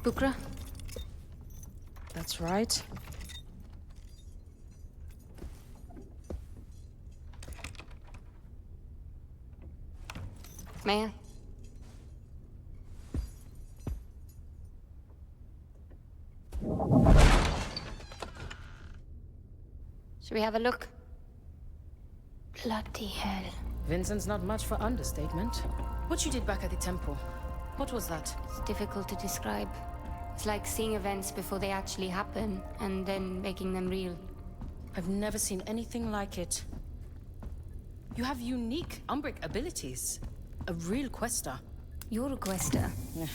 Bukra? That's right. May I? Should we have a look? Bloody hell. Vincent's not much for understatement. What you did back at the temple, what was that? It's difficult to describe. It's like seeing events before they actually happen, and then making them real. I've never seen anything like it. You have unique Umbric abilities. A real quester. You're a quester. Yeah.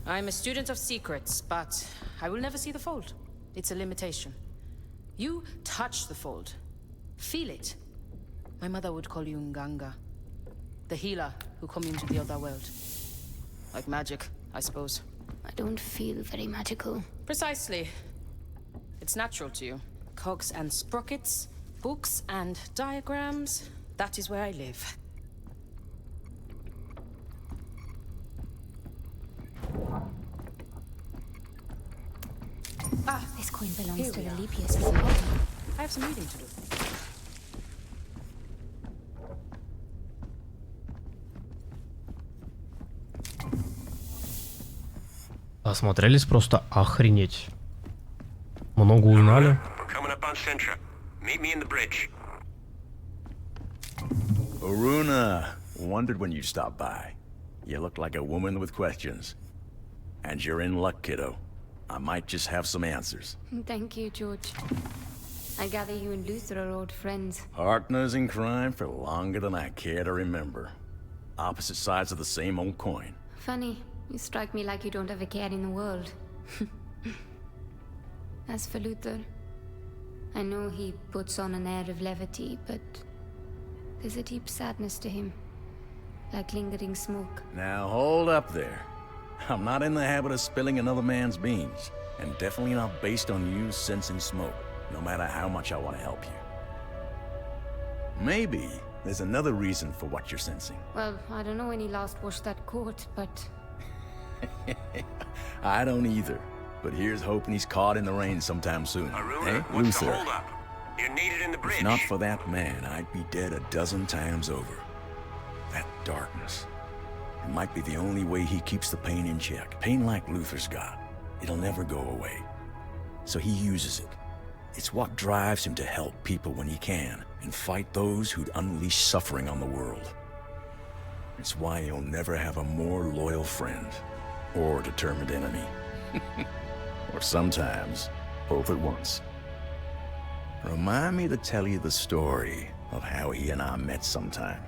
I'm a student of secrets, but I will never see the fold. It's a limitation. You touch the fold. Feel it. My mother would call you Nganga. The healer who communed to the other world. Like magic, I suppose. I don't feel very magical. Precisely. It's natural to you. Cogs and sprockets, books and diagrams. That is where I live. Ah, This coin belongs here to we the are. Lepius. I have some reading to do. Осмотрелись просто охренеть. Много узнали. Haruna, wondered when you stopped by. You look like a woman with questions. And you're in luck, kiddo. I might just have some answers. Thank you, George. I gather you and Luther are old friends. Partners in crime for longer than I care to remember. Opposite sides of the same old coin. Funny, you strike me like you don't have a care in the world. As for Luther, I know he puts on an air of levity, but there's a deep sadness to him, like lingering smoke. Now hold up there. I'm not in the habit of spilling another man's beans, and definitely not based on you sensing smoke, no matter how much I want to help you. Maybe there's another reason for what you're sensing. Well, I don't know when he last washed that coat, but I don't either, but here's hoping he's caught in the rain sometime soon. Haruna, Hey, what's the Luther? holdup? You're needed in the bridge. If not for that man, I'd be dead a dozen times over. That darkness. It might be the only way he keeps the pain in check. Pain like Luther's got. It'll never go away. So he uses it. It's what drives him to help people when he can, and fight those who'd unleash suffering on the world. It's why he'll never have a more loyal friend, or determined enemy. Or sometimes, both at once. Remind me to tell you the story of how he and I met sometime.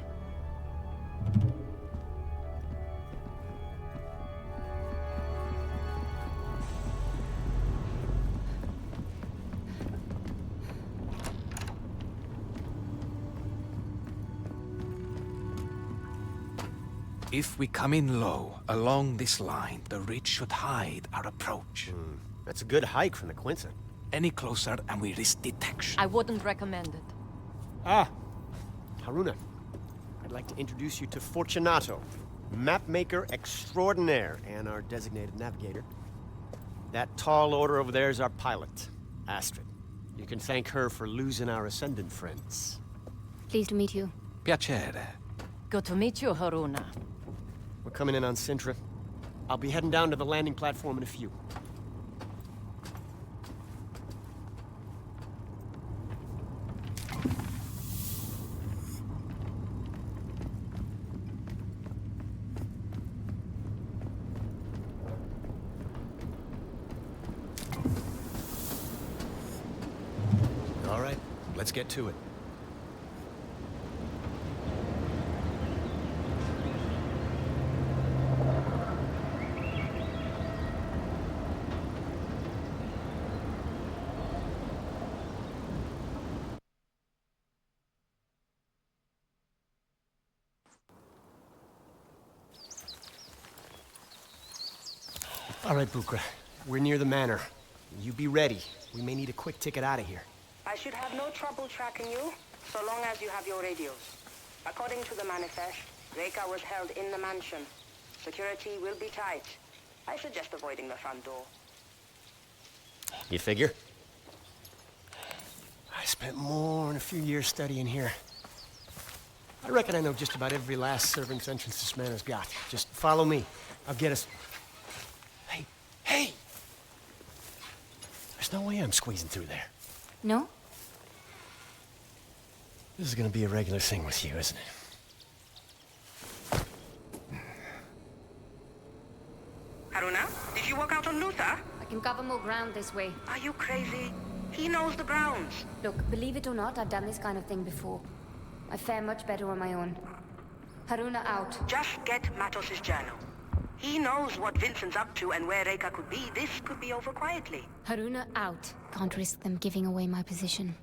If we come in low, along this line, the ridge should hide our approach. That's a good hike from the Quincy. Any closer and we risk detection. I wouldn't recommend it. Ah, Haruna. I'd like to introduce you to Fortunato, mapmaker extraordinaire and our designated navigator. That tall order over there is our pilot, Astrid. You can thank her for losing our ascendant friends. pleased to meet you. Piacere. Good to meet you, Haruna. We're coming in on Sintra. I'll be heading down to the landing platform in a few. All right, let's get to it. All right, Bukra. We're near the manor. You be ready. We may need a quick ticket out of here. I should have no trouble tracking you, so long as you have your radios. According to the manifest, Reka was held in the mansion. Security will be tight. I suggest avoiding the front door. You figure? I spent more than a few years studying here. I reckon I know just about every last servant's entrance this man has got. Just follow me. I'll get us... Hey! Hey! There's no way I'm squeezing through there. No? This is gonna be a regular thing with you, isn't it? Haruna, did you walk out on Luther? I can cover more ground this way. Are you crazy? He knows the grounds. Look, believe it or not, I've done this kind of thing before. I fare much better on my own. Haruna out. Just get Matos's journal. He knows what Vincent's up to and where Reika could be. This could be over quietly. Haruna out. Can't risk them giving away my position.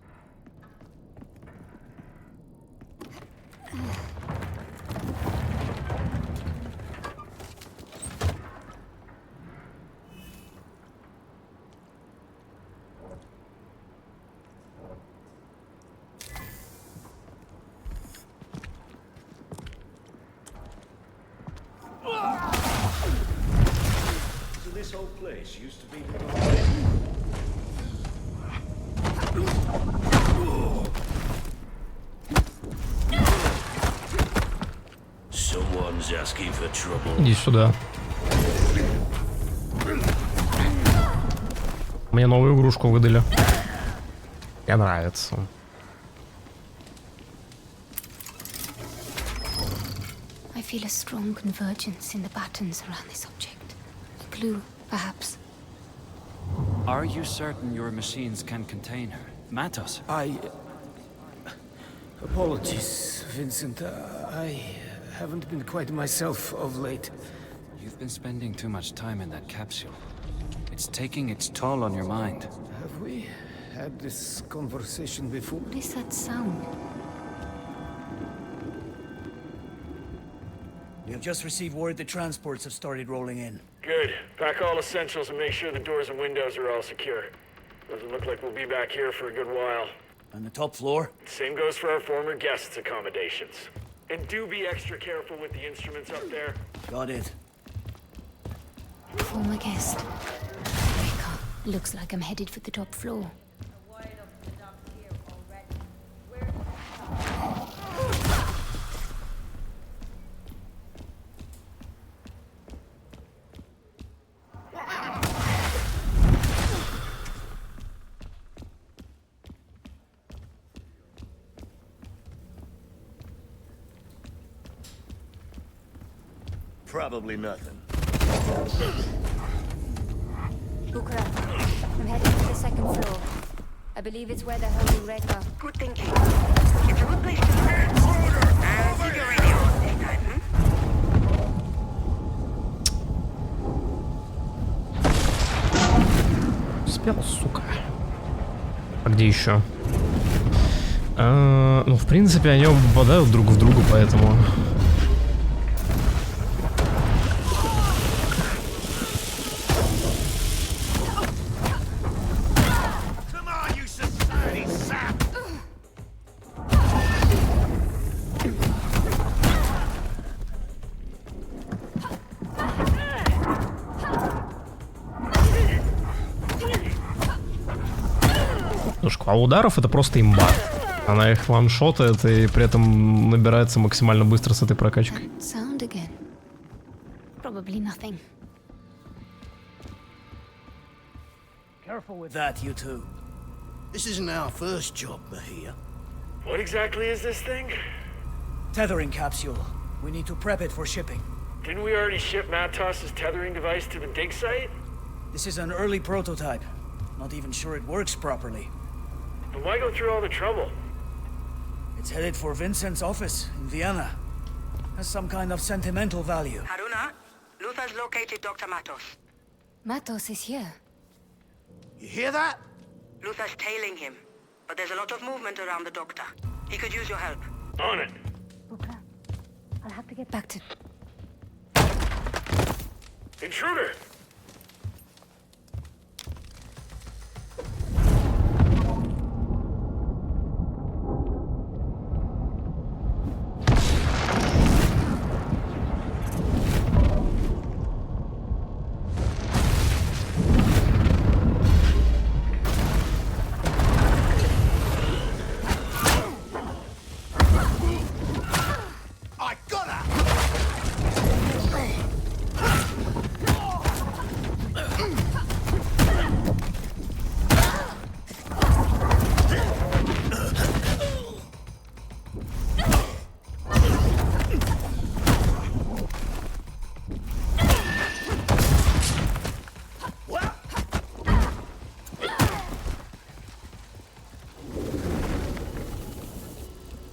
This whole place used to be Someone's asking for trouble. Иди сюда. Мне новую игрушку выдали. Мне нравится. I feel a strong convergence in the patterns around this object. A clue, perhaps. Are you certain your machines can contain her? Matos? Apologies, Vincent. I haven't been quite myself of late. You've been spending too much time in that capsule. It's taking its toll on your mind. Have we had this conversation before? What is that sound? We have just received word the transports have started rolling in. Good. Pack all essentials and make sure the doors and windows are all secure. Doesn't look like we'll be back here for a good while. On the top floor? Same goes for our former guests' accommodations. And do be extra careful with the instruments up there. Got it. Former guest. Reika. Looks like I'm headed for the top floor. Probably nothing. Bukra, I'm heading to the second floor. I believe it's where they're holding Reika. Good thinking. It's a good place to start. And keep your radio on this time, Успел, сука. А где еще? Ну, в принципе, они оба попадают друг в друга, поэтому... А ударов это просто имба. Она их ваншотает и при этом набирается максимально быстро с этой прокачкой. Sound again. Probably nothing. Careful with that, you two. This isn't our first job, Mahia. What exactly is this thing? Tethering capsule. We need to prep it for shipping. Didn't we already ship Matos's tethering device to the dig site? This is an early prototype. Not even sure it works properly. But why go through all the trouble? It's headed for Vincent's office in Vienna. Has some kind of sentimental value. Haruna, Luther's located Dr. Matos. Matos is here. You hear that? Luther's tailing him. But there's a lot of movement around the doctor. He could use your help. On it. Bukra, I'll have to get back to... Intruder!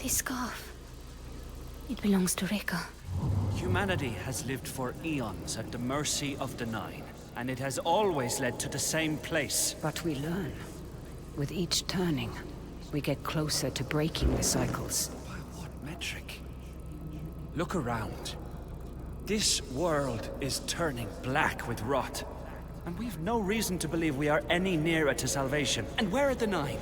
His scarf. It belongs to Reka. Humanity has lived for eons at the mercy of the Nine, and it has always led to the same place. But we learn. With each turning, we get closer to breaking the cycles. By what metric? Look around. This world is turning black with rot. And we've no reason to believe we are any nearer to salvation. And where are the Nine?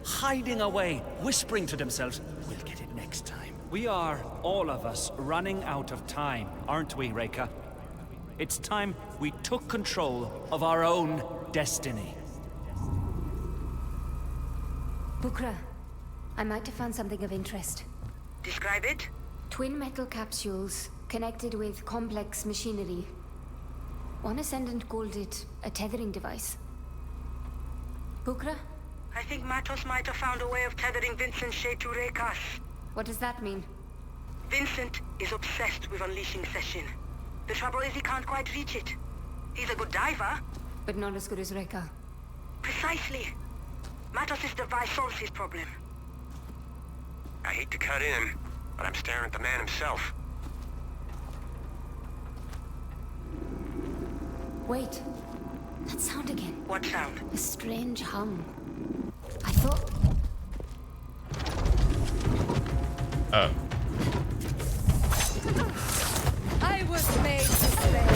Hiding away, whispering to themselves, we'll get it next time. We are, all of us, running out of time, aren't we, Reka? It's time we took control of our own destiny. Bukra, I might have found something of interest. Describe it? Twin metal capsules connected with complex machinery. One ascendant called it a tethering device. Bukra? I think Matos might have found a way of tethering Vincent's shade to Reka's. What does that mean? Vincent is obsessed with unleashing Session. The trouble is he can't quite reach it. He's a good diver. But not as good as Reka. Precisely. Matos' device solves his problem. I hate to cut in, but I'm staring at the man himself. Wait. That sound again. What sound? A strange hum. I thought... Oh. I was made to stay.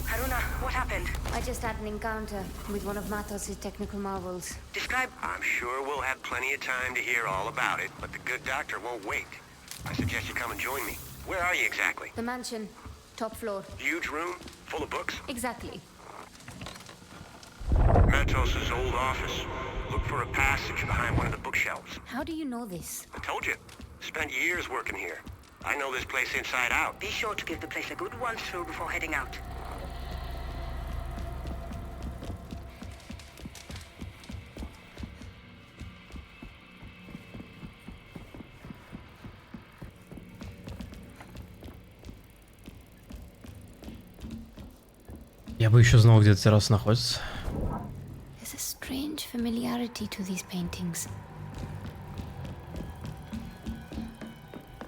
Haruna, what happened? I just had an encounter with one of Matos' technical marvels. Describe... I'm sure we'll have plenty of time to hear all about it, but the good doctor won't wait. I suggest you come and join me. Where are you exactly? The mansion. Top floor. Huge room? Full of books? Exactly. Matos' old office. Look for a passage behind one of the bookshelves. How do you know this? I told you. Spent years working here. I know this place inside out. Be sure to give the place a good once through before heading out. Я бы еще знал, где этот террас находится. There's a strange familiarity to these paintings.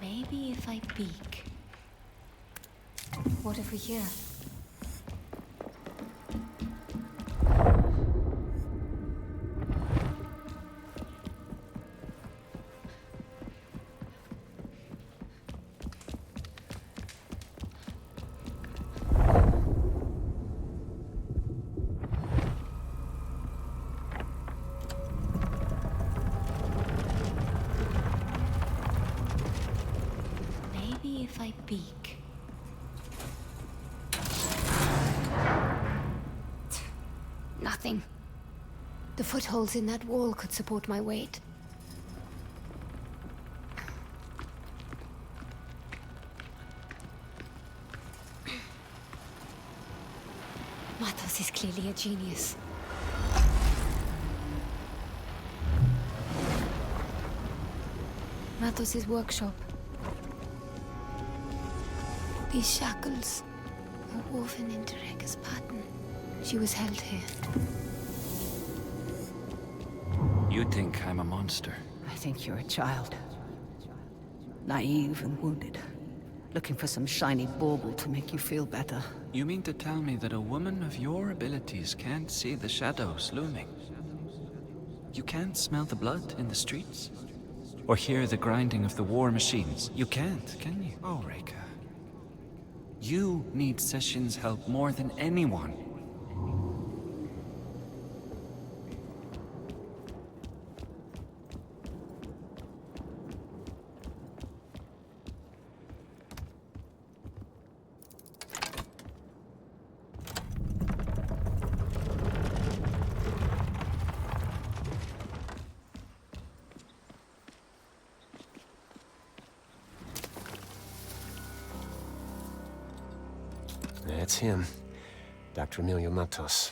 Maybe if I peek. What if we hear? If I peek. Nothing. The footholds in that wall could support my weight. Matos is clearly a genius. Matos' workshop. These shackles are woven into Reka's pattern. She was held here. You think I'm a monster? I think you're a child. Naive and wounded. Looking for some shiny bauble to make you feel better. You mean to tell me that a woman of your abilities can't see the shadows looming? You can't smell the blood in the streets? Or hear the grinding of the war machines? You can't, can you? Oh, Reka. You need Session's help more than anyone. That's him. Dr. Emilio Matos.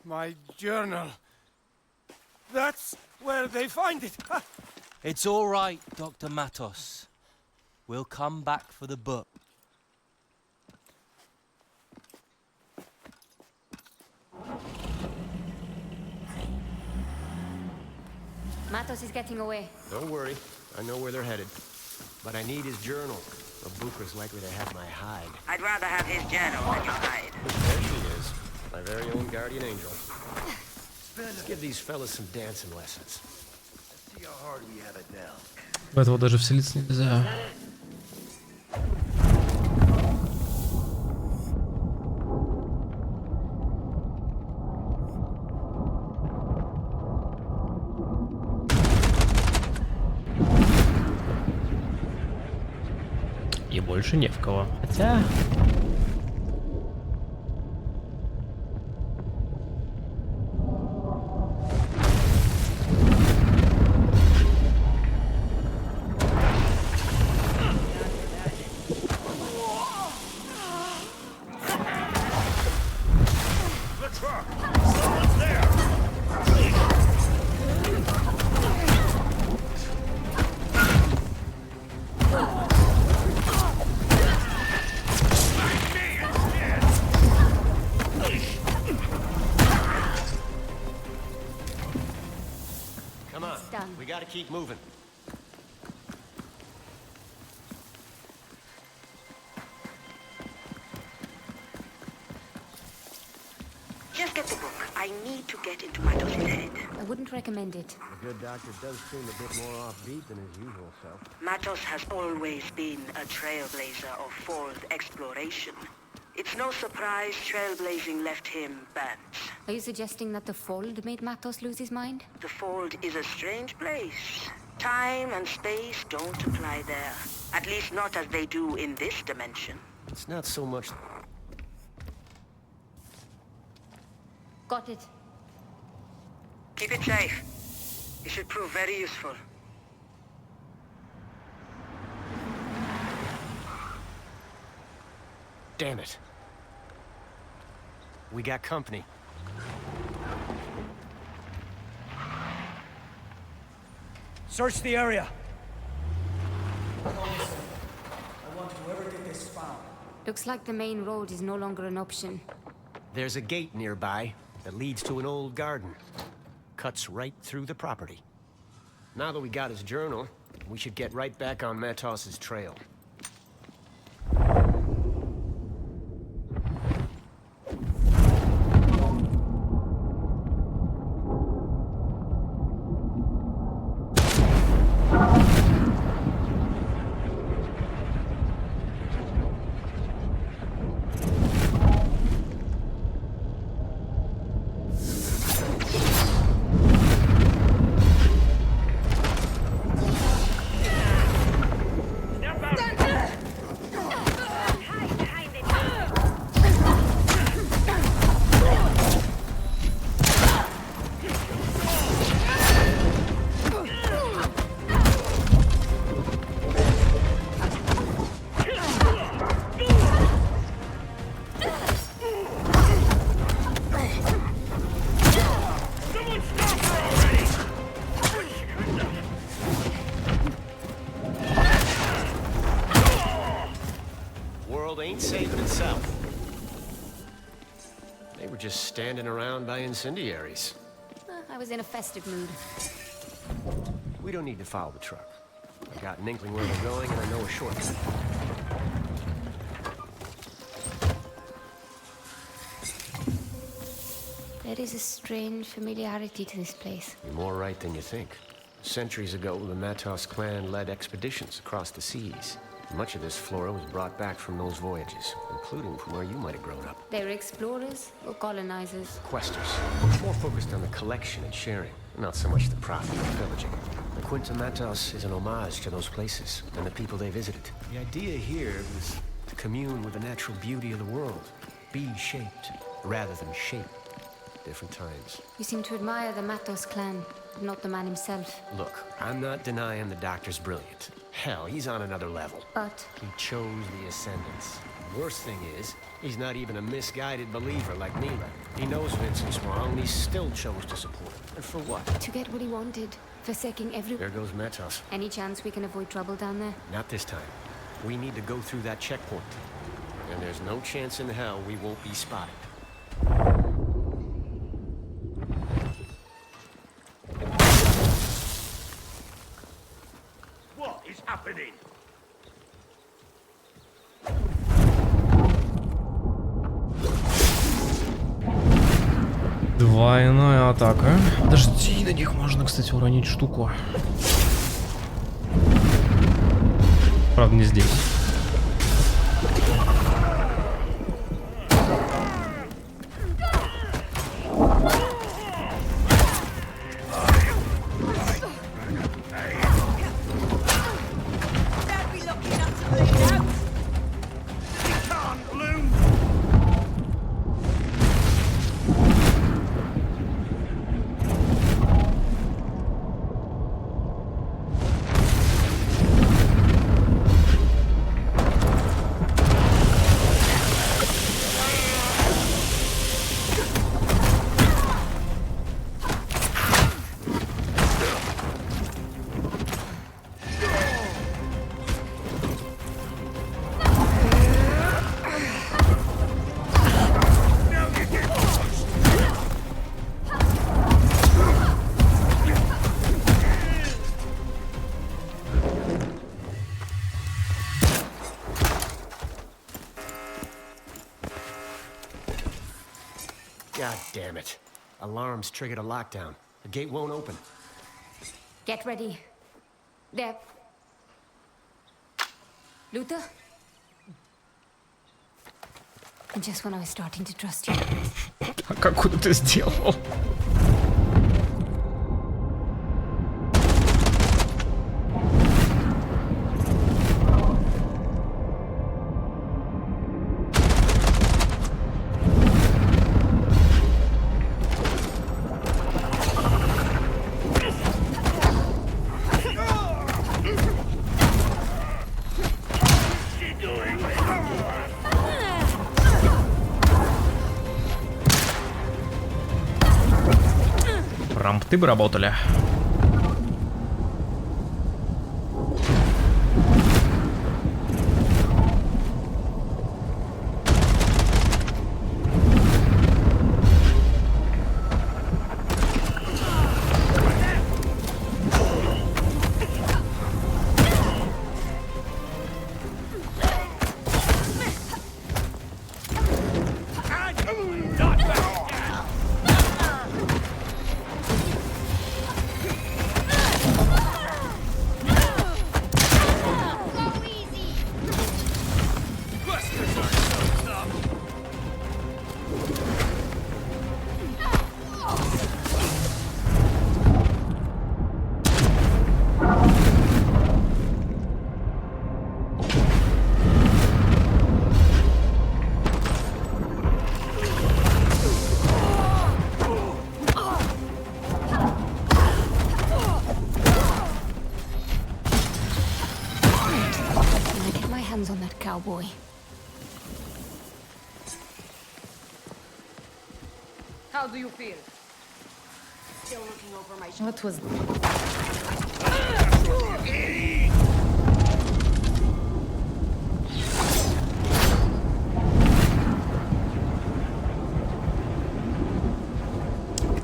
My journal. That's where they find it. It's all right, Dr. Matos. We'll come back for the book. Matos is getting away. Don't worry. I know where they're headed. But I need his journal. A Booker's likely to have my hide. I'd rather have his journal than your hide. There she is. My very own guardian angel. Let's give these fellas some dancing lessons. Let's see how hard we have it now. В этого даже вселиться нельзя. И больше не в кого. Хотя... Keep moving. Just get the book. I need to get into my dos's head. I wouldn't recommend it. The good doctor does seem a bit more offbeat than his usual self. Matos has always been a trailblazer of fold exploration. It's no surprise trailblazing left him burnt. Are you suggesting that the Fold made Matos lose his mind? The Fold is a strange place. Time and space don't apply there. At least not as they do in this dimension. It's not so much... Got it. Keep it safe. It should prove very useful. Damn it. We got company. Search the area. I want whoever did this found. Looks like the main road is no longer an option. There's a gate nearby that leads to an old garden. Cuts right through the property. Now that we got his journal, we should get right back on Matos's trail. Just standing around by incendiaries. I was in a festive mood. We don't need to follow the truck. I got an inkling where we're going, and I know a shortcut. There is a strange familiarity to this place. You're more right than you think. Centuries ago, the Matos clan led expeditions across the seas. Much of this flora was brought back from those voyages, including from where you might have grown up. They were explorers or colonizers? Questers. More focused on the collection and sharing, not so much the profit of pillaging. The Quinta Matos is an homage to those places and the people they visited. The idea here was to commune with the natural beauty of the world. Be shaped, rather than shape. Different times. You seem to admire the Matos clan, but not the man himself. Look, I'm not denying the doctor's brilliant. Hell, he's on another level. But he chose the Ascendants. Worst thing is, he's not even a misguided believer like Mila. He knows Vincent's wrong, and he still chose to support him. And for what? To get what he wanted, forsaking every... There goes Matos. Any chance we can avoid trouble down there? Not this time. We need to go through that checkpoint. And there's no chance in hell we won't be spotted. What is happening? Двойная атака. Подожди, на них можно, кстати, уронить штуку. Правда, не здесь. God damn it. Alarms triggered a lockdown. The gate won't open. Get ready. There. Luther? And just when I was starting to trust you. А как он это сделал? Рампты бы работали. On that cowboy. How do you feel? Still looking over my What was...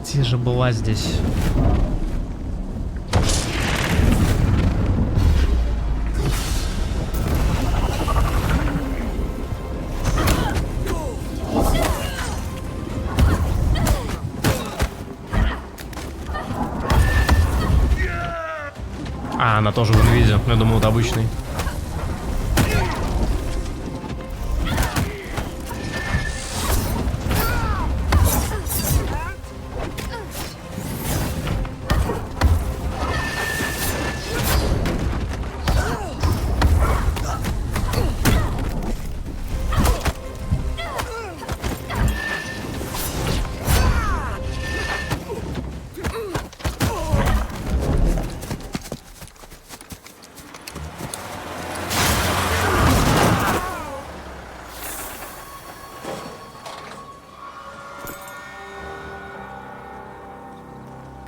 Где же была здесь? А, она тоже в инвизе. Я думал, это обычный.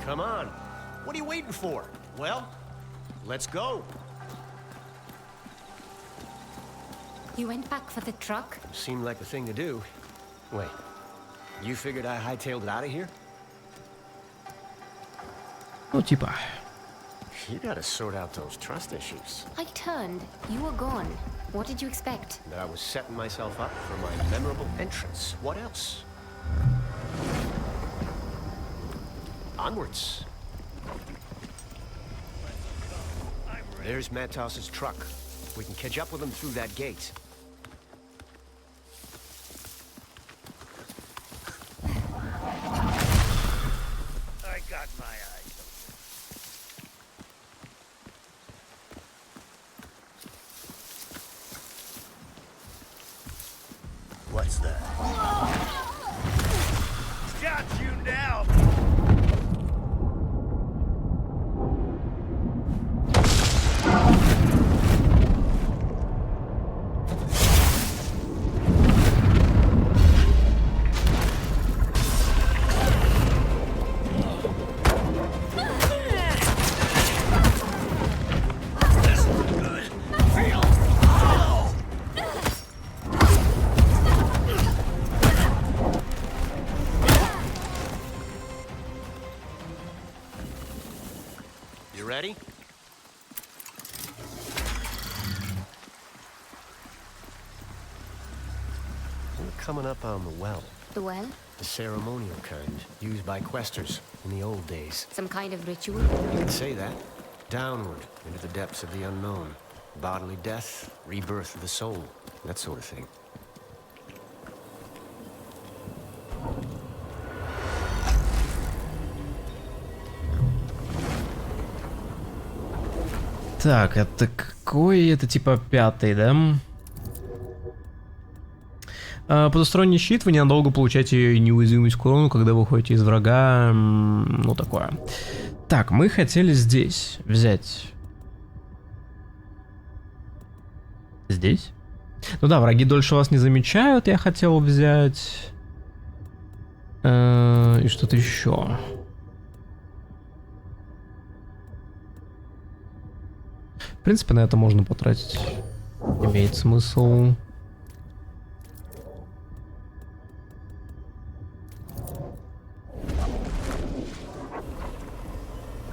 Come on. What are you waiting for? Well, let's go. You went back for the truck? Seemed like the thing to do. Wait, you figured I hightailed it out of here? Ну, типа. You gotta sort out those trust issues. I turned. You were gone. What did you expect? That I was setting myself up for my memorable entrance. What else? Onwards. There's Matos's truck. We can catch up with him through that gate. I got my eyes. What's that? Got you now. Ready? We're coming up on the well. The well? The ceremonial kind, used by questers in the old days. Some kind of ritual? You could say that. Downward, into the depths of the unknown. Bodily death, rebirth of the soul, that sort of thing. Так, это какой? Это типа 5-й, да? Потусторонний щит, вы ненадолго получаете неуязвимость к урону, когда вы выходите из врага. Ну, такое. Так, мы хотели здесь взять. Здесь? Ну да, враги дольше вас не замечают, я хотел взять. И что-то еще. В принципе, на это можно потратить. Имеет смысл.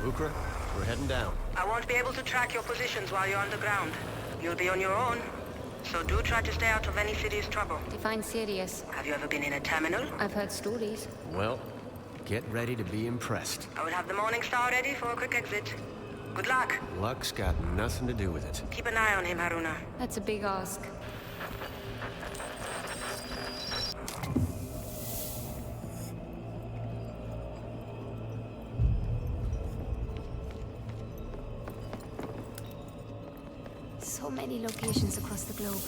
Ukra, we're heading down. I won't be able to track your positions while you're underground. You'll be on your own. So do try to stay out of any serious trouble. Define serious. Have you ever been in a terminal? I've heard stories. Well, get ready to be impressed. I will have the Morning Star ready for a quick exit. Good luck. Luck's got nothing to do with it. Keep an eye on him, Haruna. That's a big ask. So many locations across the globe.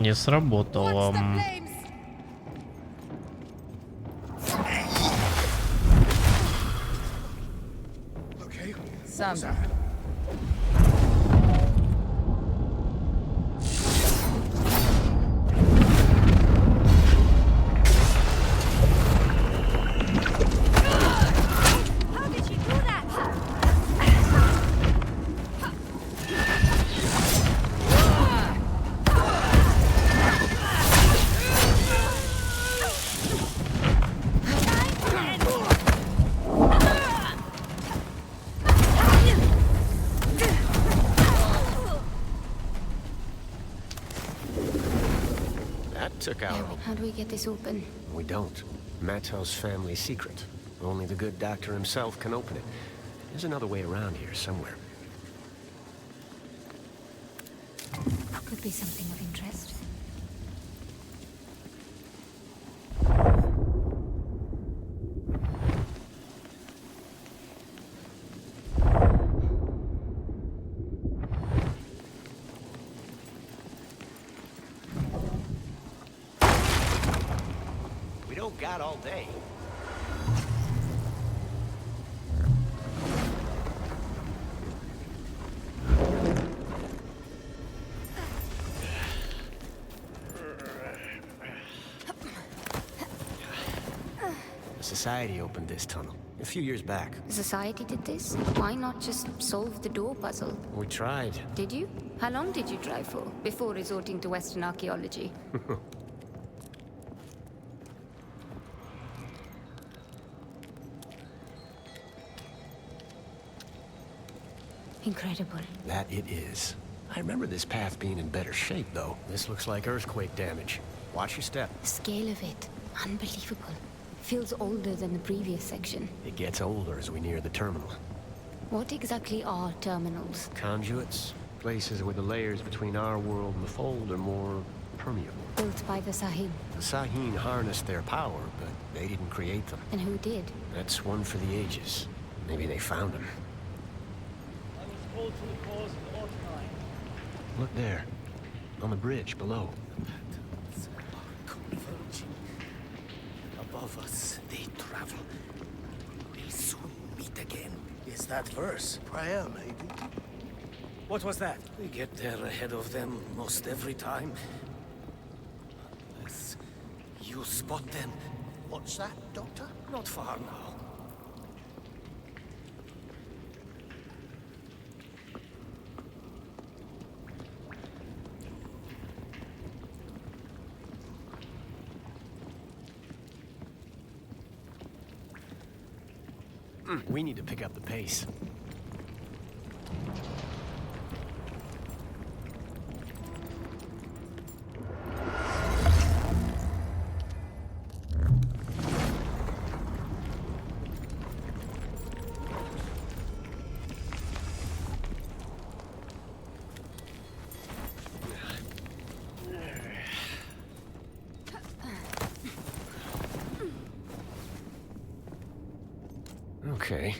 Не сработало. Сам. Took our own. How do we get this open? We don't. Matos' family secret. Only the good doctor himself can open it. There's another way around here somewhere. Could be something of interest. We don't got all day. Society opened this tunnel a few years back. Society did this? Why not just solve the door puzzle? We tried. Did you? How long did you try for, before resorting to Western archaeology? Incredible. That it is. I remember this path being in better shape, though. This looks like earthquake damage. Watch your step. The scale of it, unbelievable. Feels older than the previous section. It gets older as we near the terminal. What exactly are terminals? Conduits. Places where the layers between our world and the fold are more permeable. Built by the Sahib. The Saheen harnessed their power, but they didn't create them. And who did? That's one for the ages. Maybe they found them. I was called to the cause of the Ottoman. Look there. On the bridge below. Converging. Above us, they travel. We'll soon meet again. Is that verse? Prayer, maybe? What was that? We get there ahead of them most every time. Unless you spot them. What's that, Doctor? Not far now. We need to pick up the pace. Okay.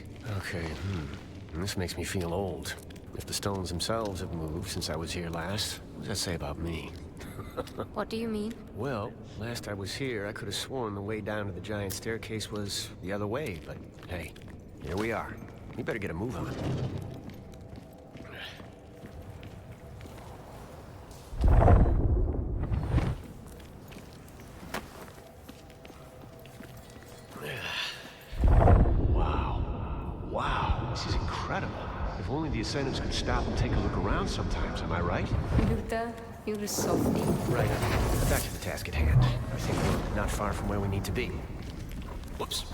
This makes me feel old. If the stones themselves have moved since I was here last, what does that say about me? What do you mean? Well, last I was here, I could have sworn the way down to the giant staircase was the other way, but hey, here we are. We better get a move on. If only the Ascendants could stop and take a look around sometimes, am I right? Luther, you're a softie. Right. Back to the task at hand. I think we're not far from where we need to be. Whoops.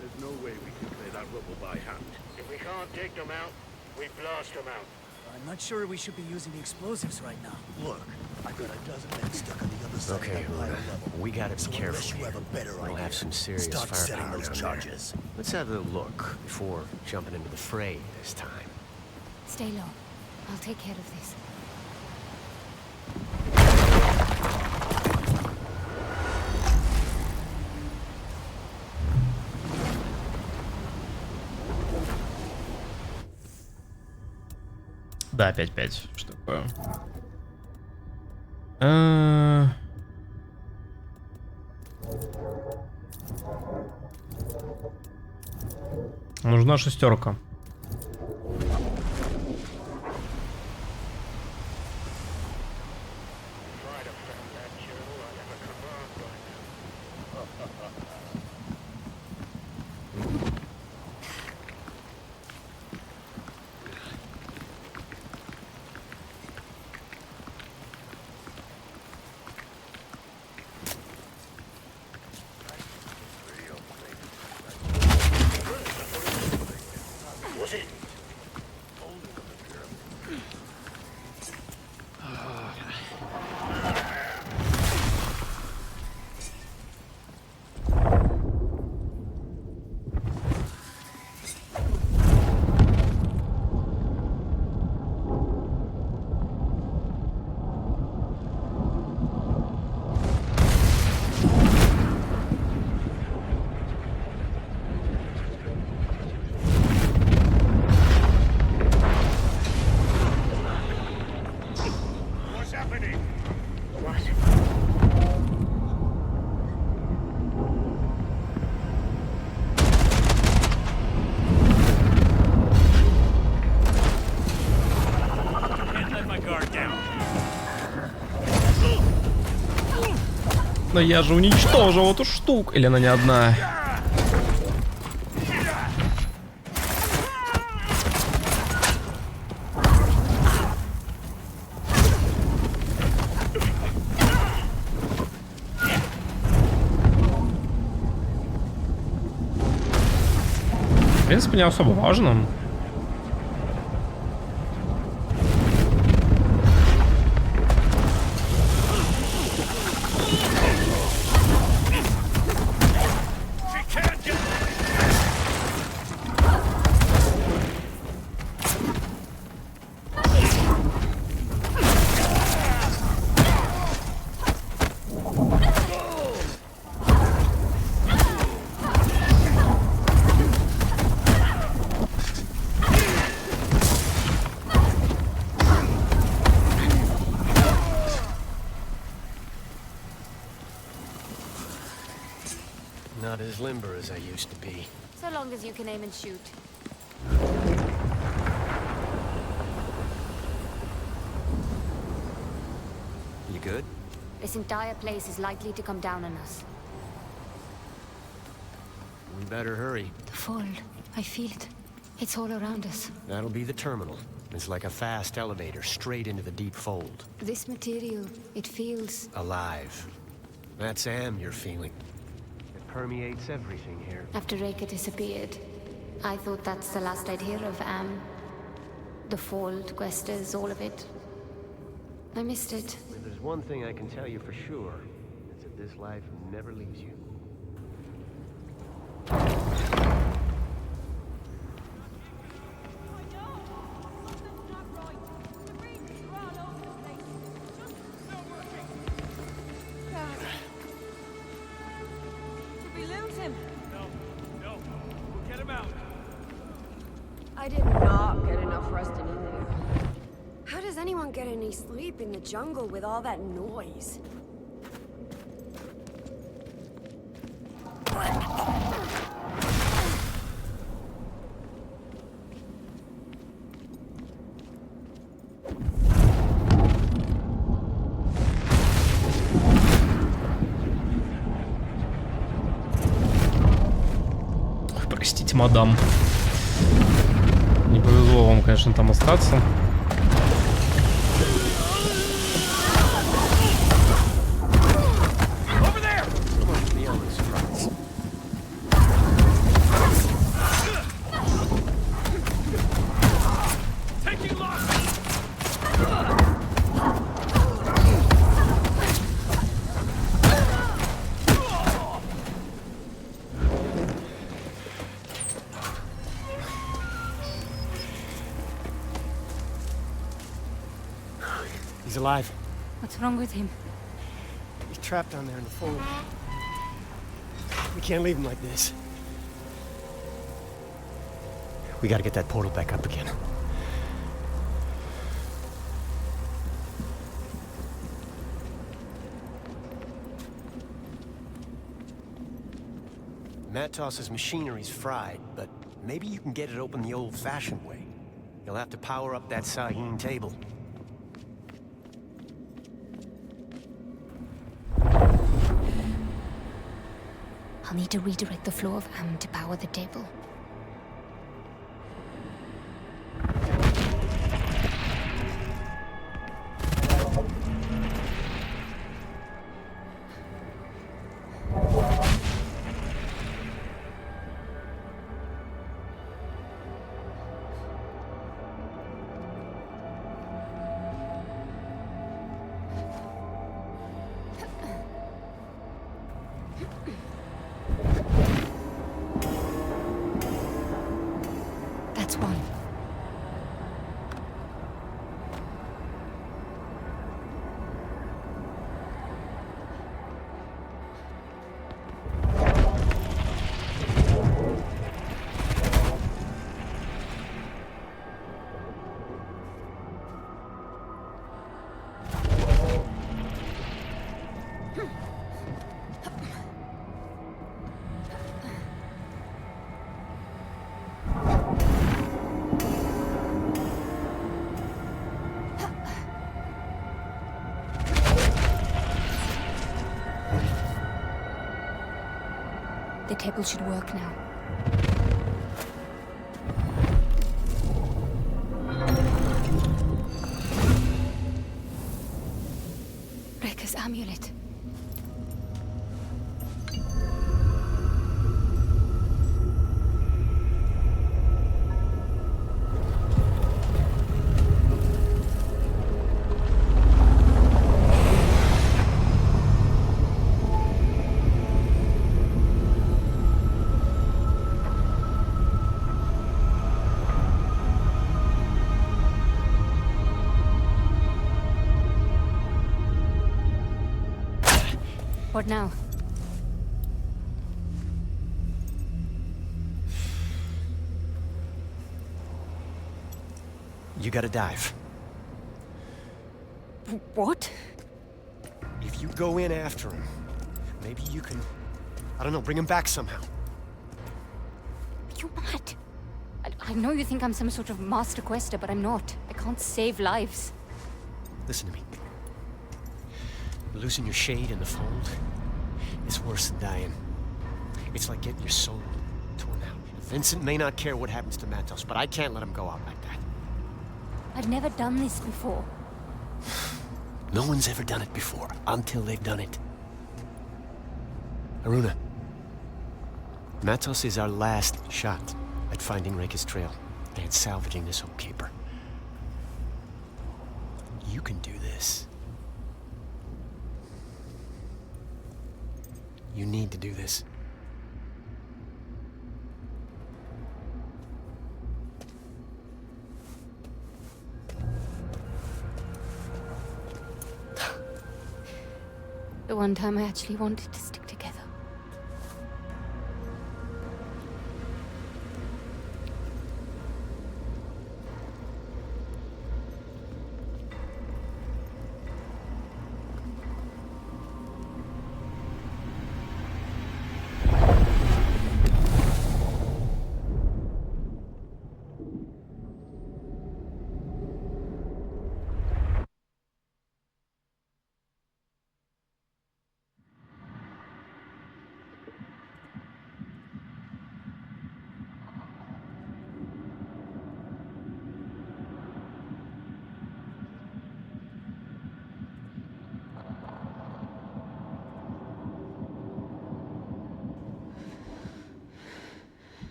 There's no way we can clear that rubble by hand. If we can't take them out, we blast them out. I'm not sure we should be using the explosives right now. Look, I've got a dozen men stuck on the other side Okay, of that higher level. we gotta be So careful unless you here. have a better We'll idea, have some serious start setting firepower those down charges. there. Let's have a look before jumping into the fray this time. Stay low. I'll take care of this. Да, 5-5. Что такое? Нужна шестерка. Но я же уничтожил эту штуку. Или она не одна? В принципе, не особо важно. Not as limber as I used to be. So long as you can aim and shoot. You good? This entire place is likely to come down on us. We better hurry. The fold. I feel it. It's all around us. That'll be the terminal. It's like a fast elevator straight into the deep fold. This material, it feels... alive. That's Am you're feeling. It permeates everything here. After Reika disappeared, I thought that's the last I'd hear of Am. The fold, questers, all of it. I missed it. If there's one thing I can tell you for sure, it's that this life never leaves you. I did not get enough resting in there. How does anyone get any sleep in the jungle with all that noise? Простите, мадам. Не повезло вам, конечно, там остаться. He's alive. What's wrong with him? He's trapped down there in the fold. We can't leave him like this. We gotta get that portal back up again. Matos's machinery's fried, but maybe you can get it open the old-fashioned way. You'll have to power up that Sahine table. I'll need to redirect the flow of Am to power the table. The table should work now. Rekka's amulet. What now? You gotta dive. What? If you go in after him, maybe you can, I don't know, bring him back somehow. You mad? I know you think I'm some sort of master quester, but I'm not. I can't save lives. Listen to me. Losing your shade in the fold is worse than dying. It's like getting your soul torn out. Vincent may not care what happens to Matos, but I can't let him go out like that. I've never done this before. No one's ever done it before, until they've done it. Haruna, Matos is our last shot at finding Rekka's trail and salvaging this old keeper. You can do this. You need to do this. The one time I actually wanted to stick together.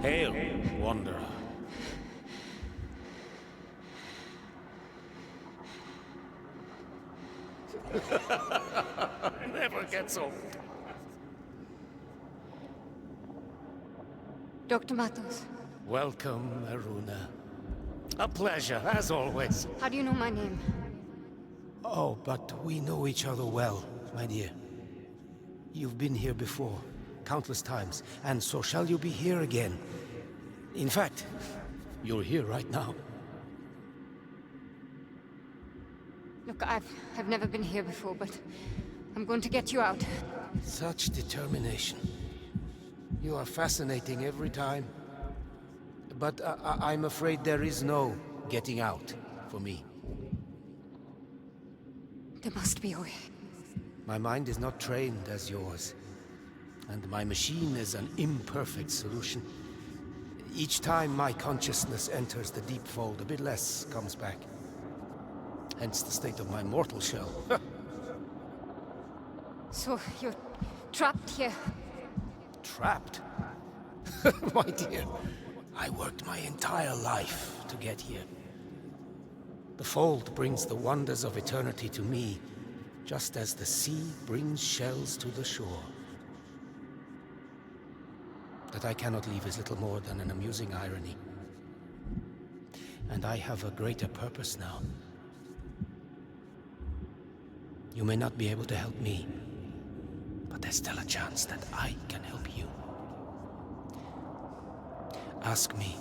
Hail, wanderer. Never gets old. Dr. Matos, Welcome, Haruna. A pleasure, as always. how do you know my name? Oh, but we know each other well, my dear. You've been here before, countless times, and so shall you be here again. In fact, you're here right now. Look, I've never been here before, but I'm going to get you out. Such determination. You are fascinating every time. But I'm afraid there is no getting out for me. There must be a way. My mind is not trained as yours, and my machine is an imperfect solution. Each time my consciousness enters the deep fold, a bit less comes back. Hence the state of my mortal shell. So, you're trapped here? Trapped? My dear, I worked my entire life to get here. The fold brings the wonders of eternity to me, just as the sea brings shells to the shore. That I cannot leave is little more than an amusing irony. And I have a greater purpose now. You may not be able to help me, but there's still a chance that I can help you. Ask me.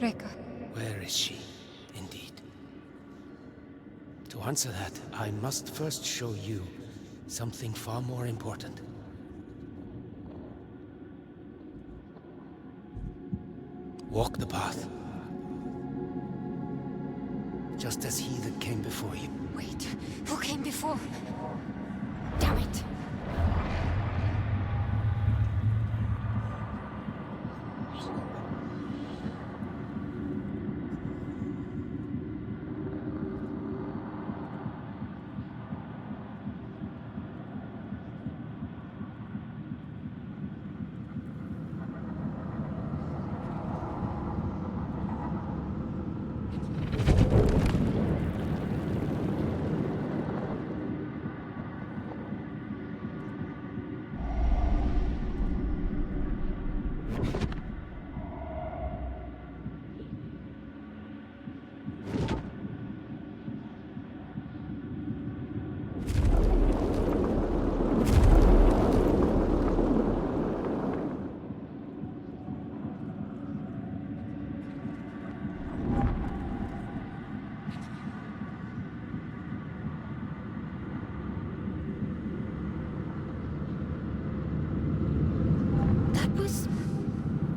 Rekka. Where is she, indeed? To answer that, I must first show you something far more important. Walk the path. just as he that came before you. Wait, who came before? Damn it.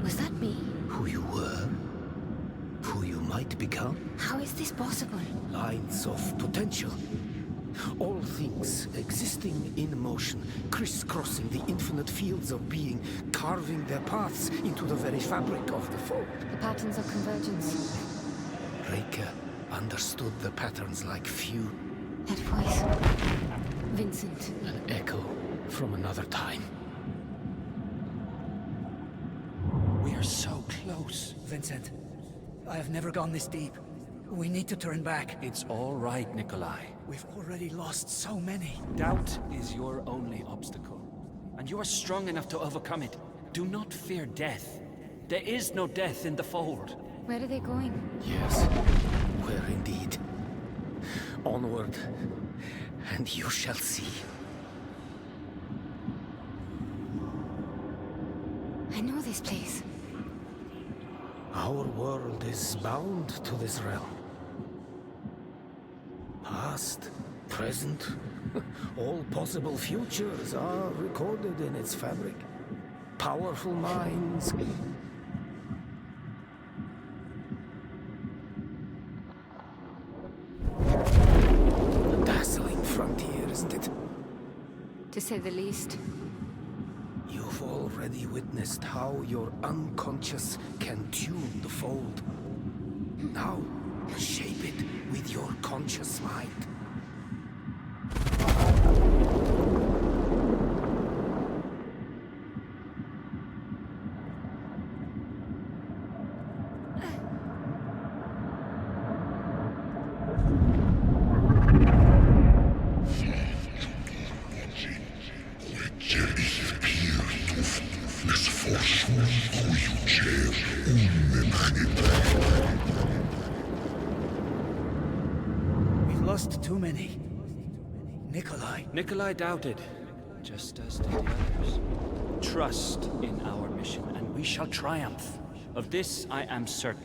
Was that me? Who you were? Who you might become? How is this possible? Lines of potential. All things existing in motion, crisscrossing the infinite fields of being, carving their paths into the very fabric of the fold. The patterns of convergence. Reika understood the patterns like few. That voice. Vincent. An echo from another time. We are so close, Vincent. I have never gone this deep. We need to turn back. It's all right, Nikolai. We've already lost so many. Doubt is your only obstacle, and you are strong enough to overcome it. Do not fear death. There is no death in the fold. Where are they going? Yes, where indeed. Onward, and you shall see. I know this place. Our world is bound to this realm. Past, present, all possible futures are recorded in its fabric. Powerful minds. A dazzling frontier, isn't it? To say the least. You've already witnessed how your unconscious can tune the fold. Now, shape it with your conscious mind. We've lost too many. Nikolai doubted, just as did the others. Trust in our mission, and we shall triumph. Of this I am certain.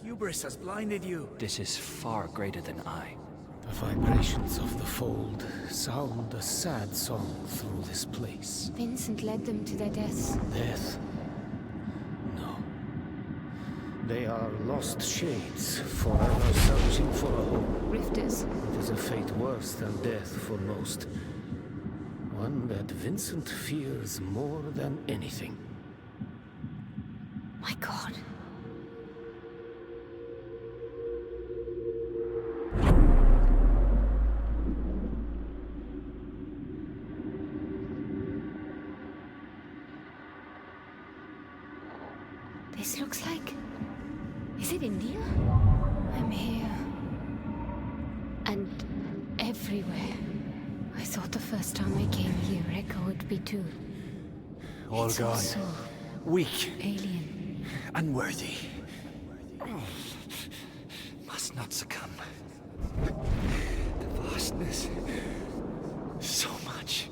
Hubris has blinded you. This is far greater than I. The vibrations of the fold sound a sad song through this place. Vincent led them to their deaths. Death? No. They are lost shades, forever searching for a home. Rifters. It is a fate worse than death for most. One that Vincent fears more than anything. My God. This looks like... Is it India? I'm here. And everywhere. I thought the first time I came here, Echo would be too. All It's gone. all so Weak. alien. Unworthy. Must not succumb. The vastness. So much.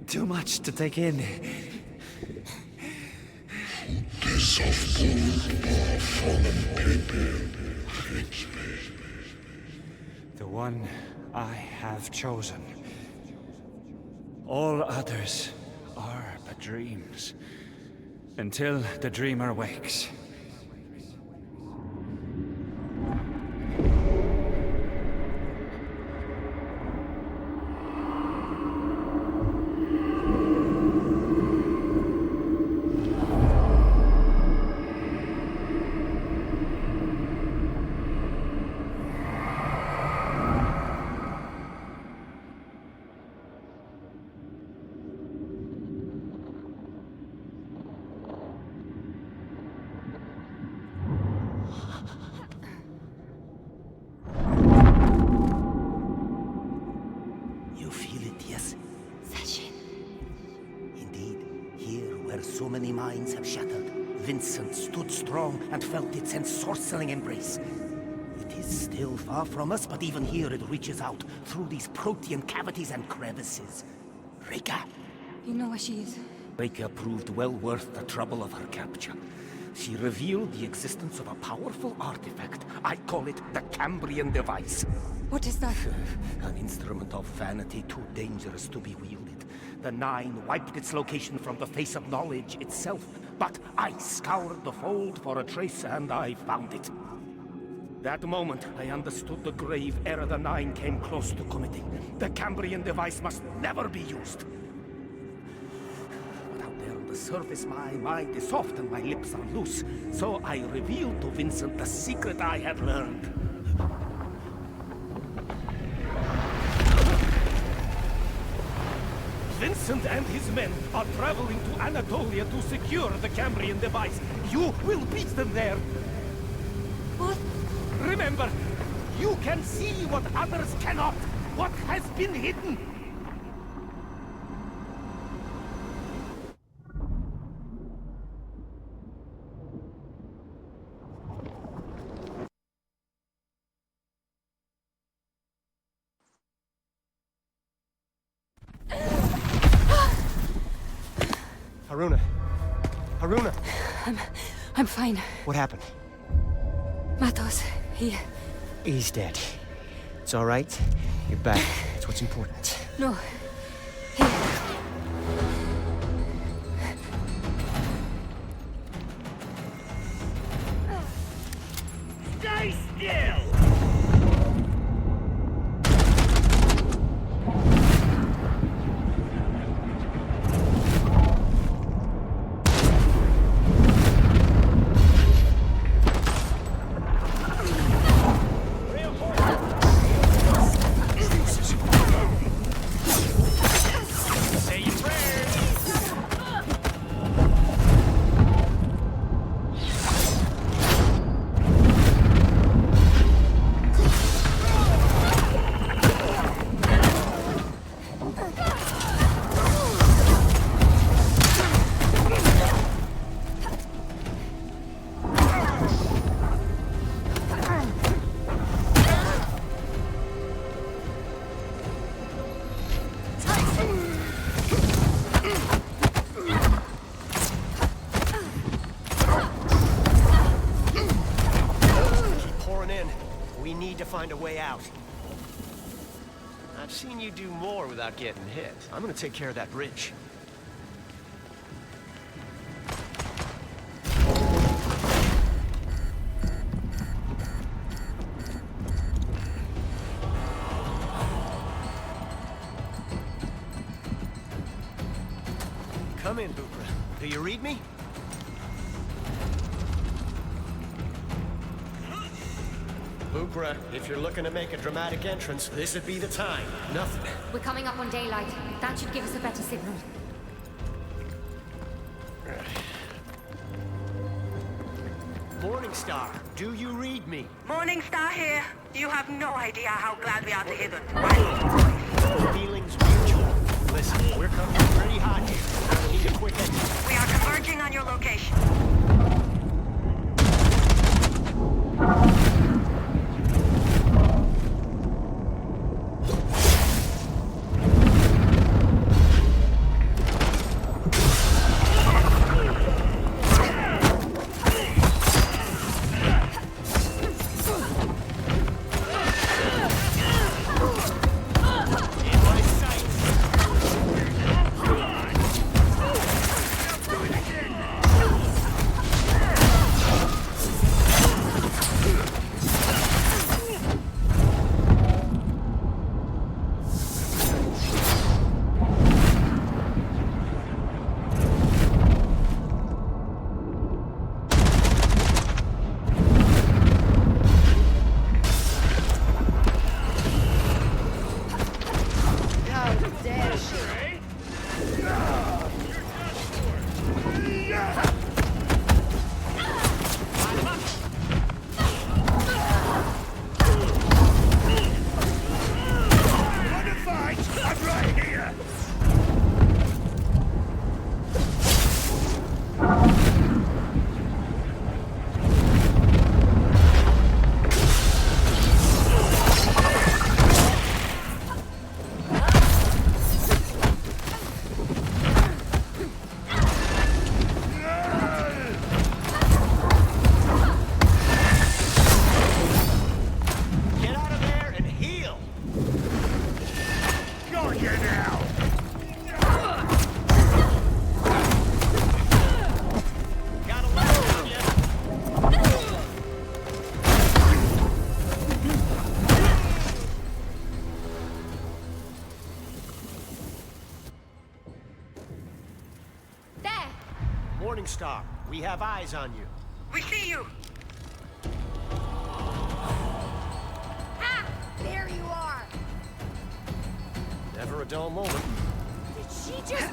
Too much to take in. The one I have chosen. All others are but dreams. Until the dreamer wakes. minds have shattered, Vincent stood strong and felt its ensorceling embrace. It is still far from us, but even here it reaches out through these protean cavities and crevices. Rika. You know where she is? Rika proved well worth the trouble of her capture. She revealed the existence of a powerful artifact. I call it the Cambrian device. What is that? An instrument of vanity too dangerous to be wielded. The Nine wiped its location from the face of knowledge itself. But I scoured the fold for a trace and I found it. That moment, I understood the grave error the Nine came close to committing. The Cambrian device must never be used. On the surface, my mind is soft and my lips are loose. So I revealed to Vincent the secret I had learned. Vincent and his men are traveling to Anatolia to secure the Cambrian device. You will beat them there. What? Remember, you can see what others cannot. What has been hidden. Haruna. Haruna. I'm fine. What happened? Matos, He's dead. It's all right. You're back. That's what's important. No. Stay still! Find a way out. I've seen you do more without getting hit. I'm gonna take care of that bridge. Come in, Bukra. Do you read me? Bukra, if you're looking to make a dramatic entrance, this would be the time. Nothing. We're coming up on daylight. That should give us a better signal. Morningstar, do you read me? Morningstar here. You have no idea how glad we are to hear the Feelings mutual. Listen, we're coming pretty hot here. I need a quick exit. We are converging on your location. Lone Star, we have eyes on you. We see you! Ah! There you are! Never a dull moment. Did she just...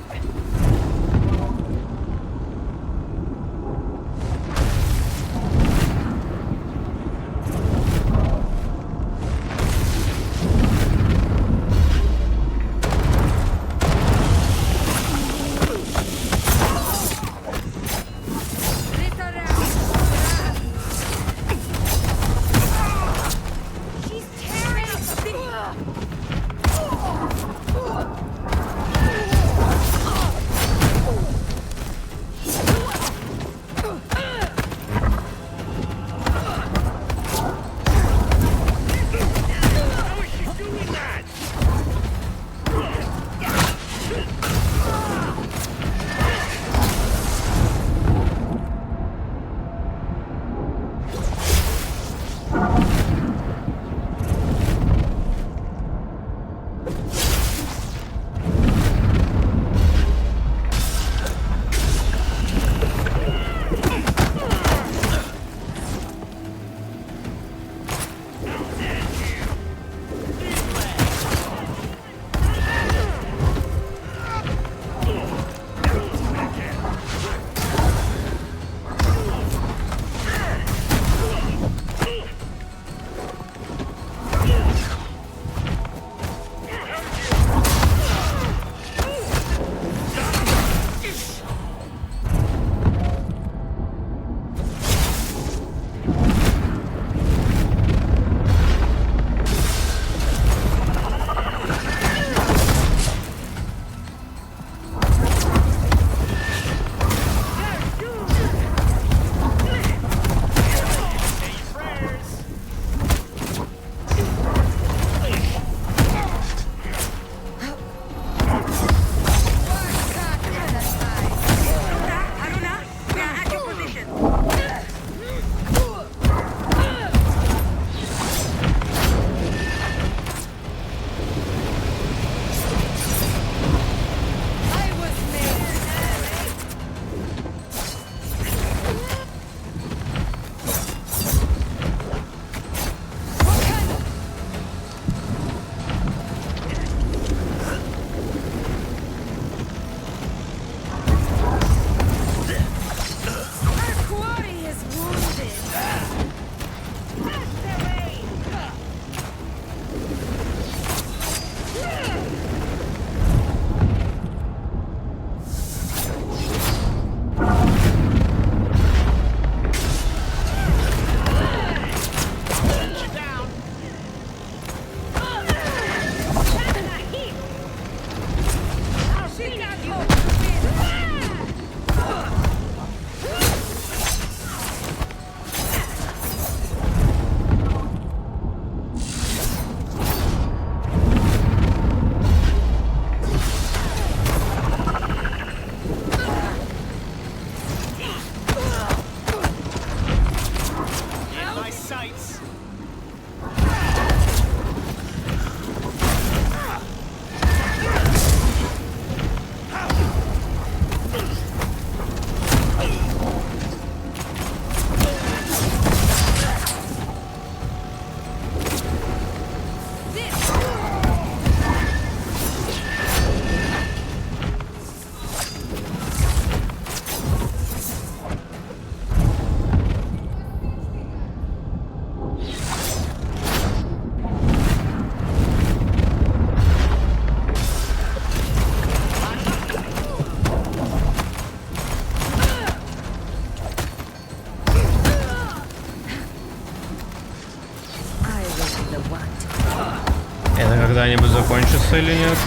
Это когда-нибудь закончится или нет?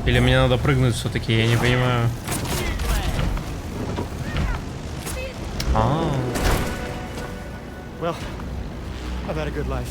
Или мне надо прыгнуть все-таки, я не понимаю. Well, I've had a good life.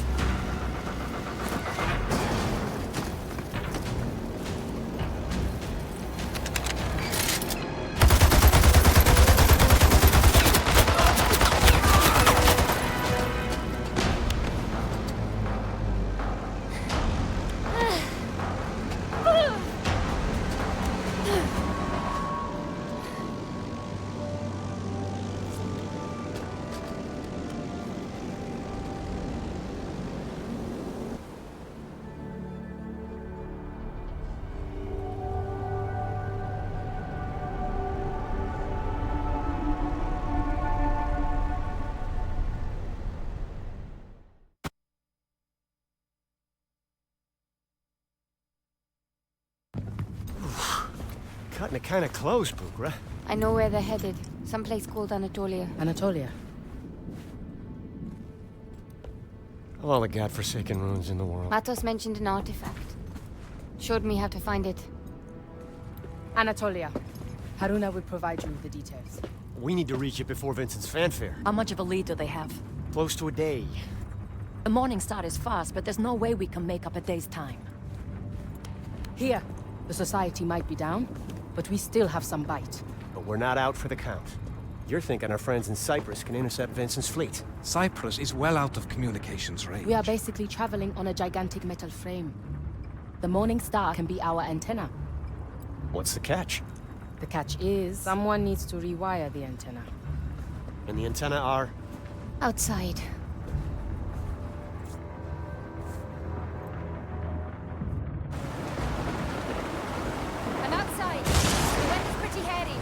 Cutting it kind of close, Bugra. I know where they're headed. Someplace called Anatolia. Anatolia? Of all the godforsaken ruins in the world. Matos mentioned an artifact. Showed me how to find it. Anatolia. Haruna will provide you with the details. We need to reach it before Vincent's fanfare. How much of a lead do they have? Close to a day. The morning start is fast, but there's no way we can make up a day's time. Here, the society might be down, but we still have some bite. But we're not out for the count. You're thinking our friends in Cyprus can intercept Vincent's fleet. Cyprus is well out of communications range. We are basically traveling on a gigantic metal frame. The Morning Star can be our antenna. What's the catch? The catch is, someone needs to rewire the antenna. And the antenna are? Outside. I'm outside. The weather's pretty hairy.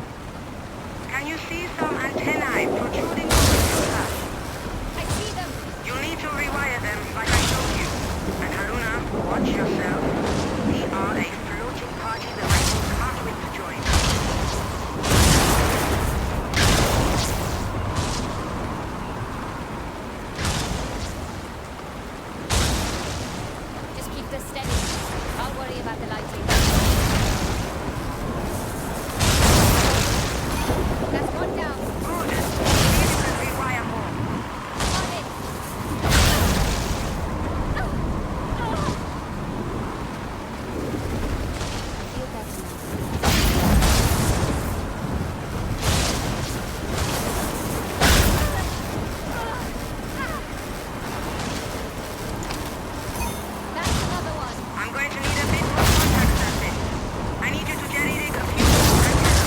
Can you see some antennae protruding from the solar? I see them. You'll need to rewire them like I told you. And Haruna, watch yourself. We are a floating party the rifles can't wait to join. Just keep this steady. I'll worry about the lighting. That's one down. Good. See if you can rewire more. On it. I feel better now. That's another one. I'm going to need a bit more contact surface. I need you to jerry-rig a few more antennas.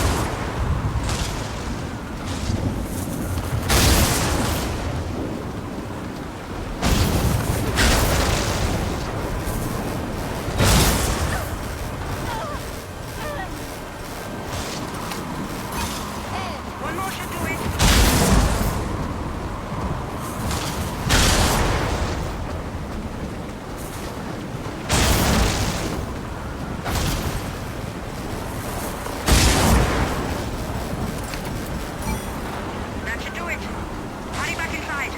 One more should do it. That should do it. Hurry back inside.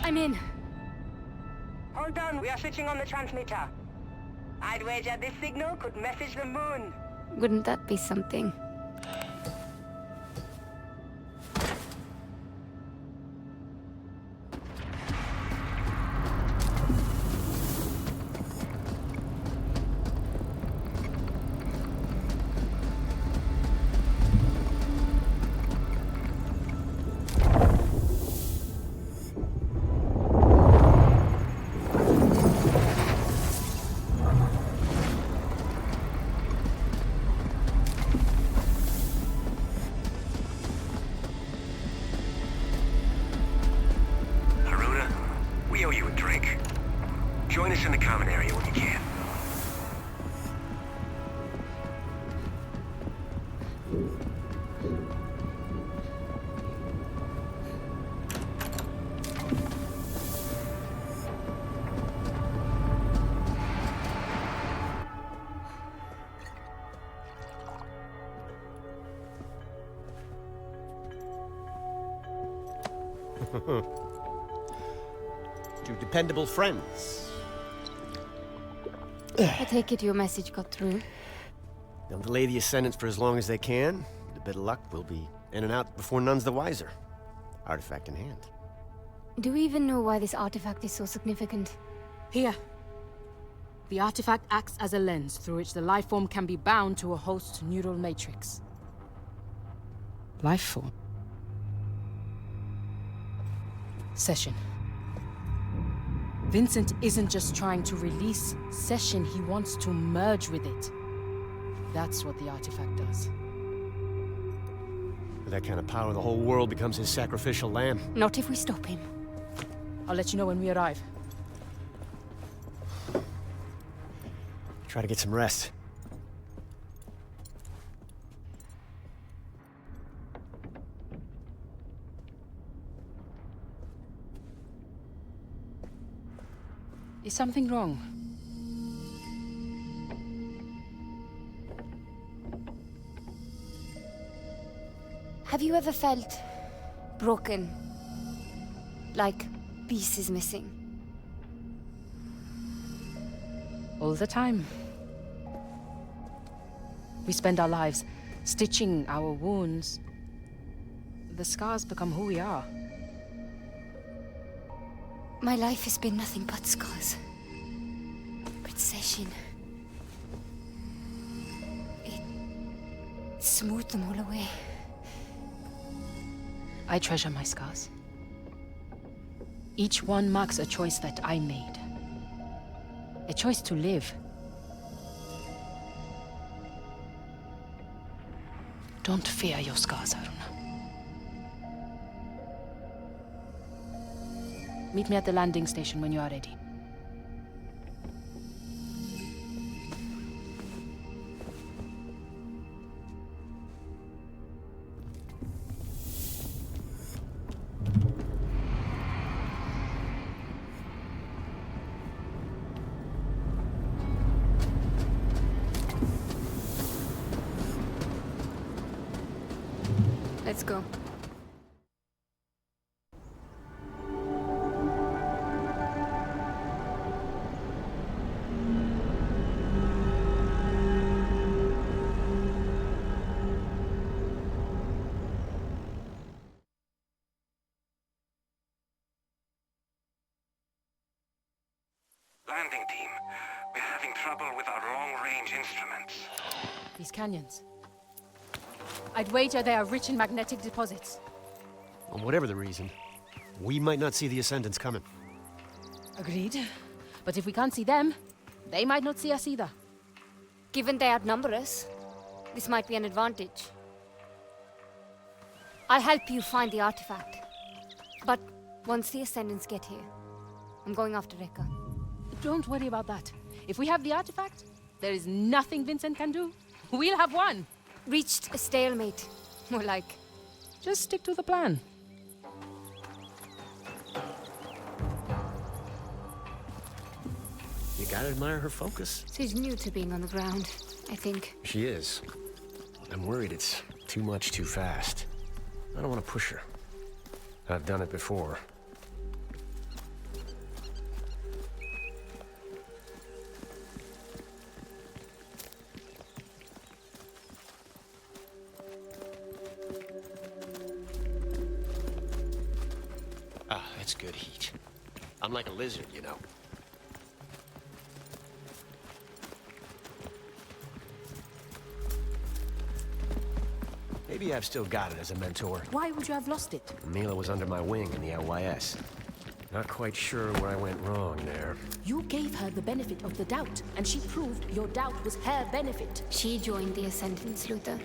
I'm in. Hold on, we are switching on the transmitter. I'd wager this signal could message the moon. Wouldn't that be something? Haruna, we owe you a drink. Join us in the common area when you can. Two dependable friends. I take it your message got through. They'll delay the ascendance for as long as they can. With a bit of luck, we'll be in and out before none's the wiser. Artifact in hand. Do we even know why this artifact is so significant? Here. The artifact acts as a lens through which the life form can be bound to a host neural matrix. Life form? Session. Vincent isn't just trying to release Session, he wants to merge with it. That's what the artifact does. With that kind of power, the whole world becomes his sacrificial lamb. Not if we stop him. I'll let you know when we arrive. Try to get some rest. Is something wrong? Have you ever felt broken? Like pieces missing? All the time. We spend our lives stitching our wounds. The scars become who we are. My life has been nothing but scars. Precision. It smoothed them all away. I treasure my scars. Each one marks a choice that I made. A choice to live. Don't fear your scars, Haruna. Meet me at the landing station when you are ready. Let's go. Landing team, we're having trouble with our long-range instruments. These canyons. I'd wager they are rich in magnetic deposits. Well, whatever the reason, we might not see the Ascendants coming. Agreed. But if we can't see them, they might not see us either. Given they outnumber us, this might be an advantage. I'll help you find the artifact. But once the Ascendants get here, I'm going after Rekka. Don't worry about that. If we have the artifact, there is nothing Vincent can do. We'll have won. Reached a stalemate. More like. Just stick to the plan. You gotta admire her focus. She's new to being on the ground, I think. She is. I'm worried it's too much too fast. I don't want to push her. I've done it before. Ah, that's good heat. I'm like a lizard, you know. Maybe I've still got it as a mentor. Why would you have lost it? Mila was under my wing in the LYS. Not quite sure where I went wrong there. You gave her the benefit of the doubt, and she proved your doubt was her benefit. She joined the Ascendants, Luther.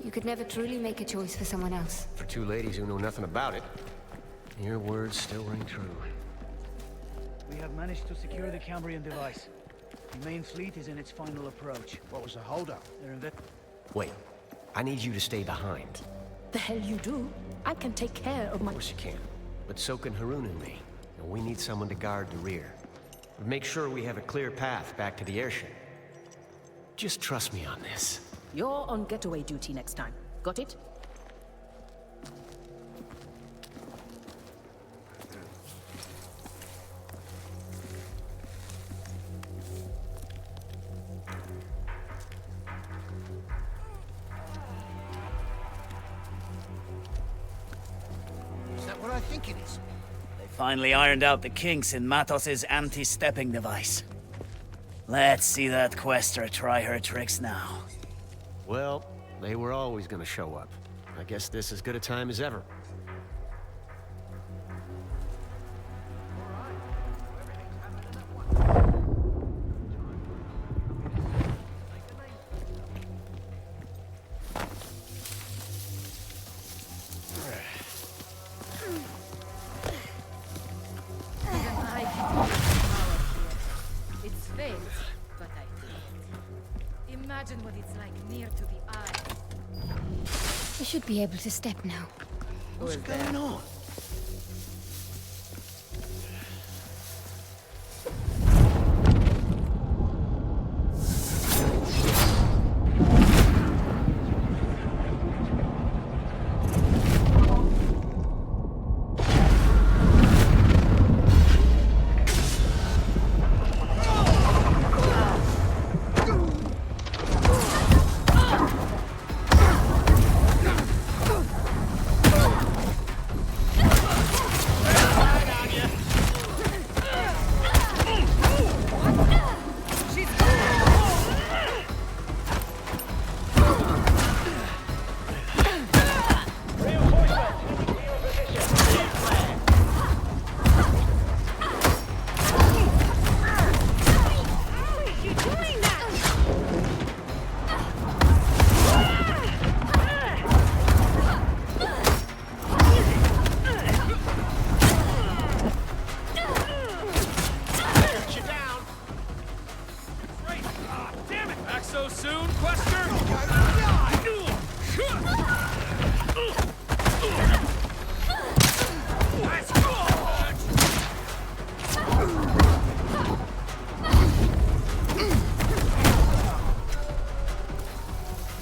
You could never truly make a choice for someone else. For two ladies who know nothing about it, your words still ring true. We have managed to secure the Cambrian device. The main fleet is in its final approach. What was the holdup? Wait, I need you to stay behind. The hell you do? I can take care of my... Of course you can. But so can Haruna and me. And we need someone to guard the rear. Make sure we have a clear path back to the airship. Just trust me on this. You're on getaway duty next time. Got it? Is that what I think it is? They finally ironed out the kinks in Matos's anti-stepping device. Let's see that quester try her tricks now. Well, they were always gonna show up. I guess this is as good a time as ever. It's fate, but I feel it. Imagine what it's like near to the eye. I should be able to step now. What's going on? back so soon, Quester?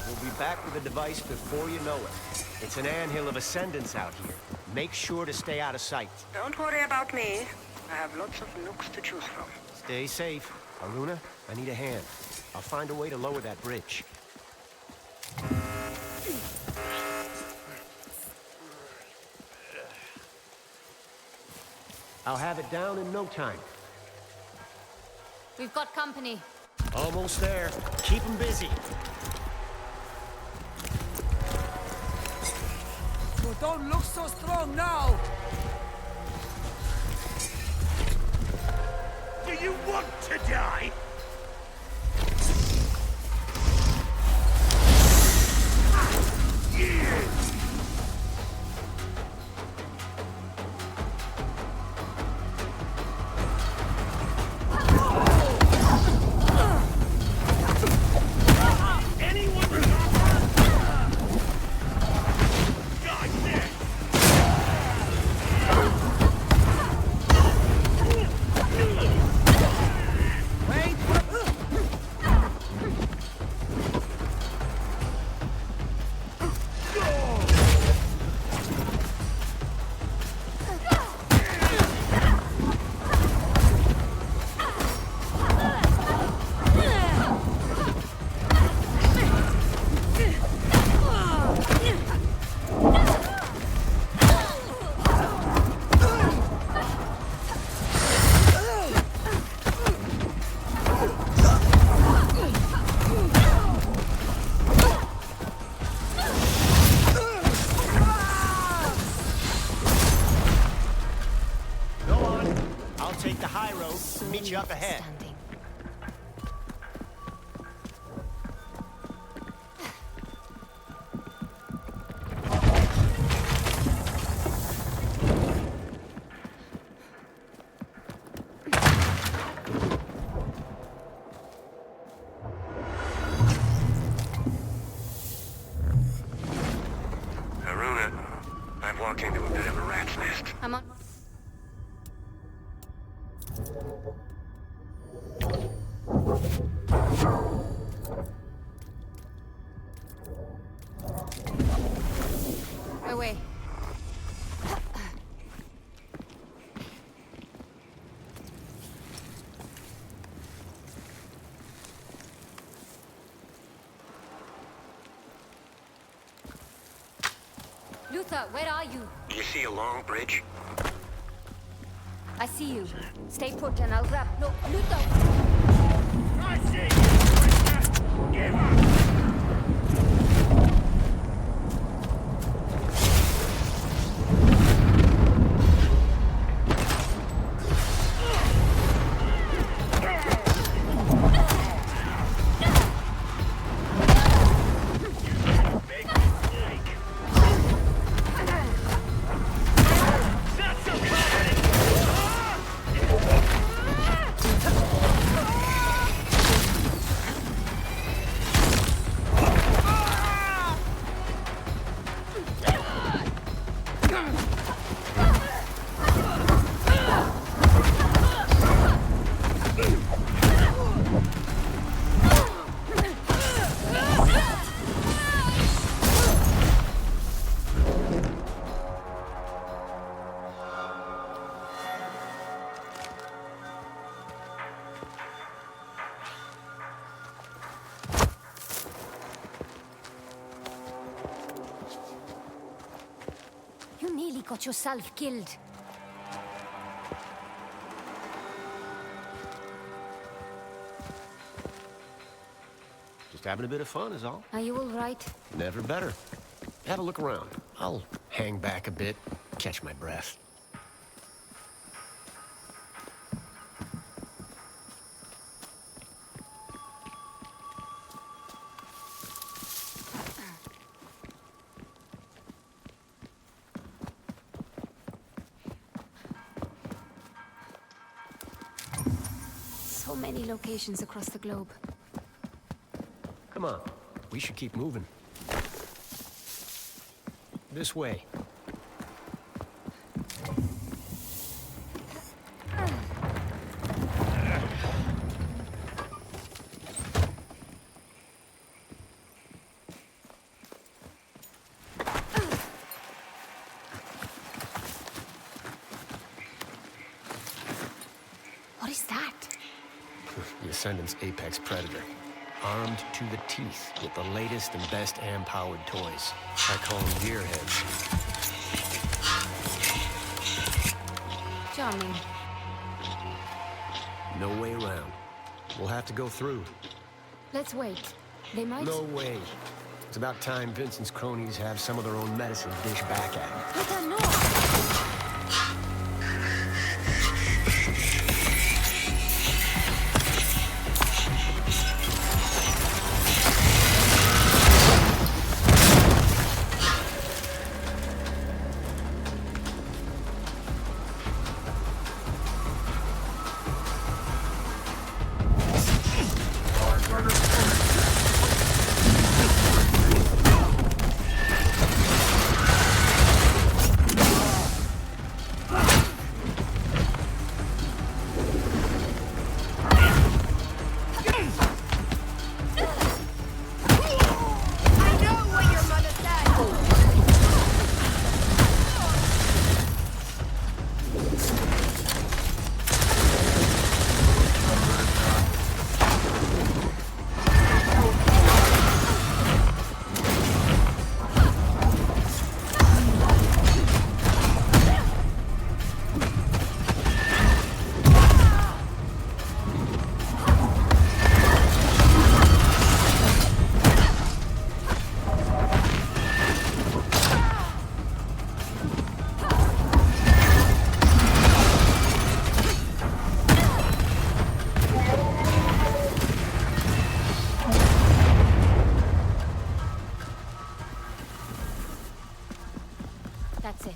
We'll be back with the device before you know it. It's an anthill of ascendance out here. Make sure to stay out of sight. Don't worry about me. I have lots of nooks to choose from. Stay safe. Haruna, I need a hand. I'll find a way to lower that bridge. I'll have it down in no time. We've got company. Almost there. Keep them busy. You don't look so strong now. Do you want to die? Meet you up ahead. Haruna, I've walked into a bit of a rat's nest. I'm on. Away. Luther, where are you? You see a long bridge? I see you. Stay put and I'll grab. No, Luther! I see you! Give up! You nearly got yourself killed. Just having a bit of fun is all. Are you all right? Never better. Have a look around. I'll hang back a bit, catch my breath. So many locations across the globe. Come on, we should keep moving. This way. What is that? The Ascendant's apex predator. Armed to the teeth with the latest and best AM-powered toys. I call them gearheads. Charming. No way around. We'll have to go through. Let's wait. They might... No way. It's about time Vincent's cronies have some of their own medicine to dish back at him. But I'm not. That's it.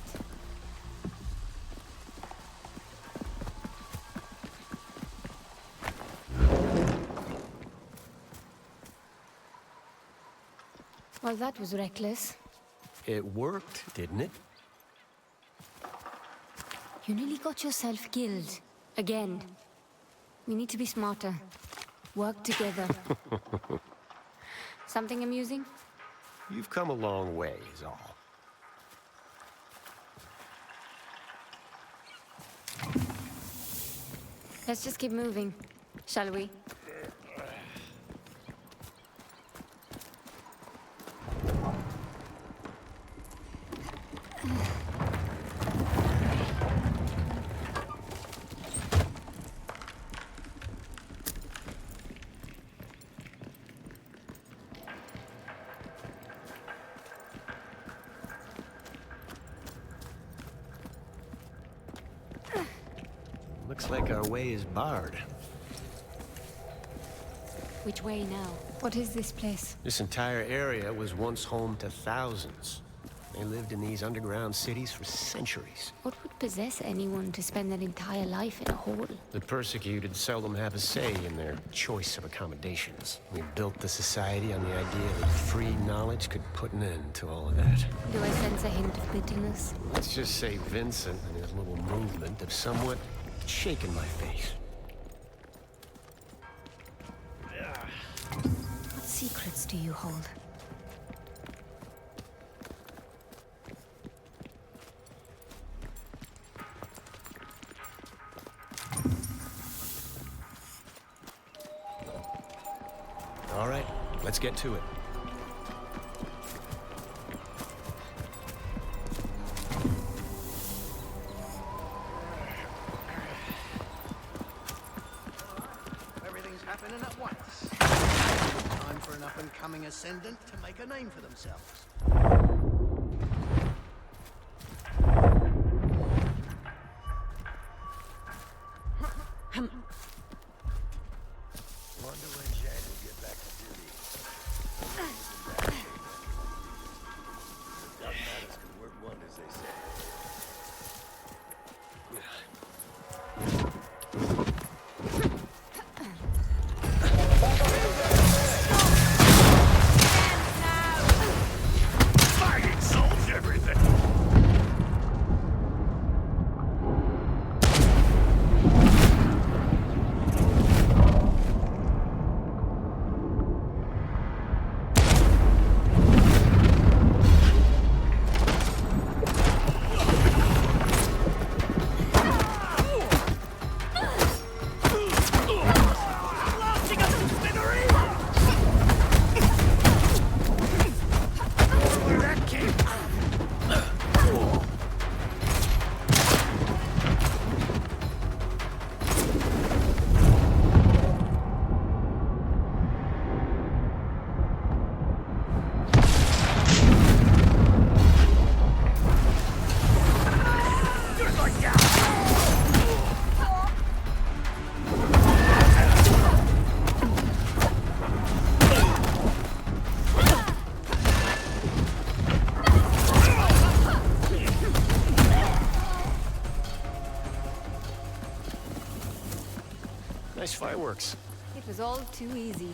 Well, that was reckless. It worked, didn't it? You nearly got yourself killed. Again. We need to be smarter. Work together. Something amusing? You've come a long way, is all. Let's just keep moving, shall we? Looks like our way is barred. Which way now? What is this place? This entire area was once home to thousands. They lived in these underground cities for centuries. What would possess anyone to spend their entire life in a hole? The persecuted seldom have a say in their choice of accommodations. We built the society on the idea that free knowledge could put an end to all of that. Do I sense a hint of bitterness? Let's just say Vincent and his little movement have somewhat shaken my faith. What secrets do you hold? All right, let's get to it. Everything's happening at once. Time for an up-and-coming ascendant to make a name for themselves. Wonder when Jack will get back to duty. The dark matters can work wonders, they say. Nice fireworks. It was all too easy.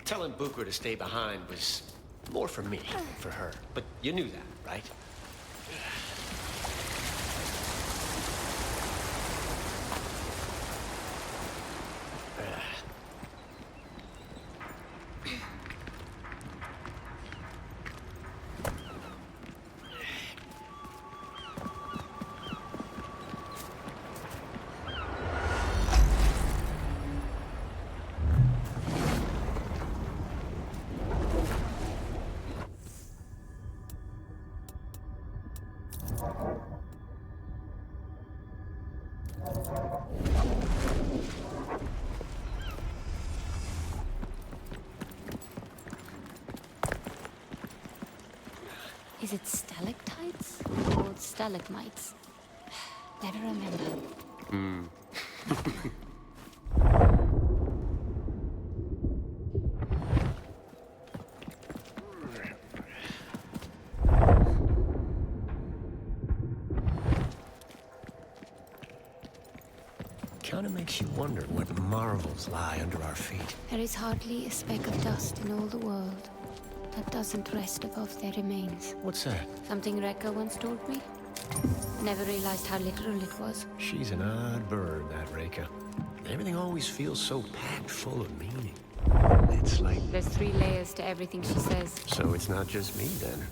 Telling Booker to stay behind was more for me than for her. But you knew that, right? Is it stalactites or stalagmites? Never remember. Kinda makes you wonder what marvels lie under our feet. There is hardly a speck of dust in all the world that doesn't rest above their remains. What's that? Something Rekka once told me. Never realized how literal it was. She's an odd bird, that Reka. Everything always feels so packed full of meaning. It's like... There's 3 layers to everything she says. So it's not just me, then.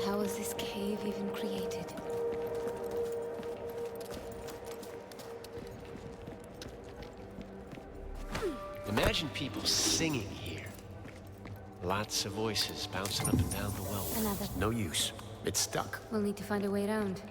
How was this cave even created? Imagine people singing here. Lots of voices bouncing up and down the well. Another. No use. It's stuck. We'll need to find a way around.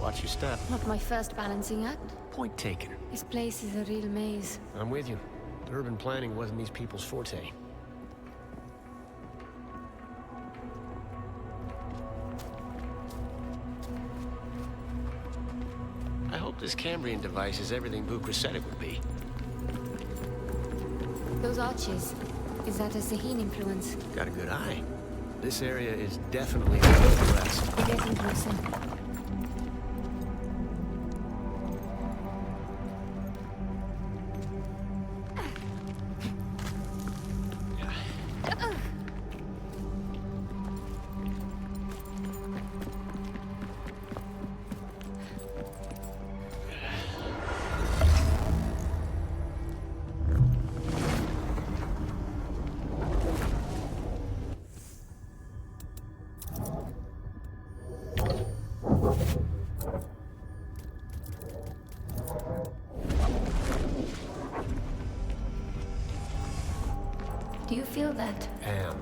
Watch your step. Not my first balancing act. Point taken. This place is a real maze. I'm with you. Urban planning wasn't these people's forte. I hope this Cambrian device is everything Bukra said it would be. Those arches. Is that a Sahin influence? Got a good eye. This area is definitely above the rest. We're getting closer. Do you feel that? Am.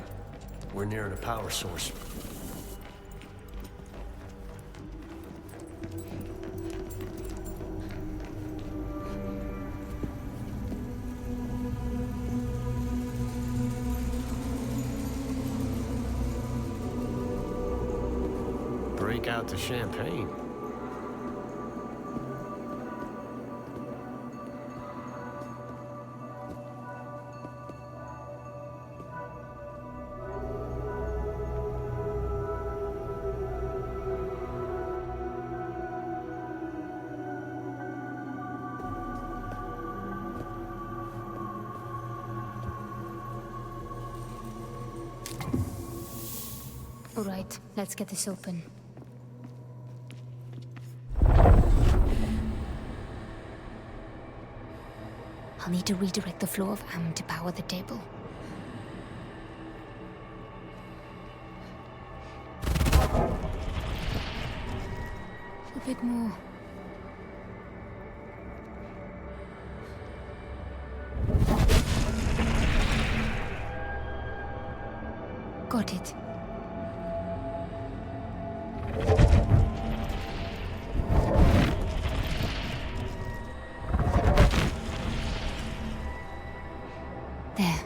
We're nearing a power source. Break out the champagne. All right, let's get this open. I'll need to redirect the flow of Am to power the table. A bit more. Got it. There.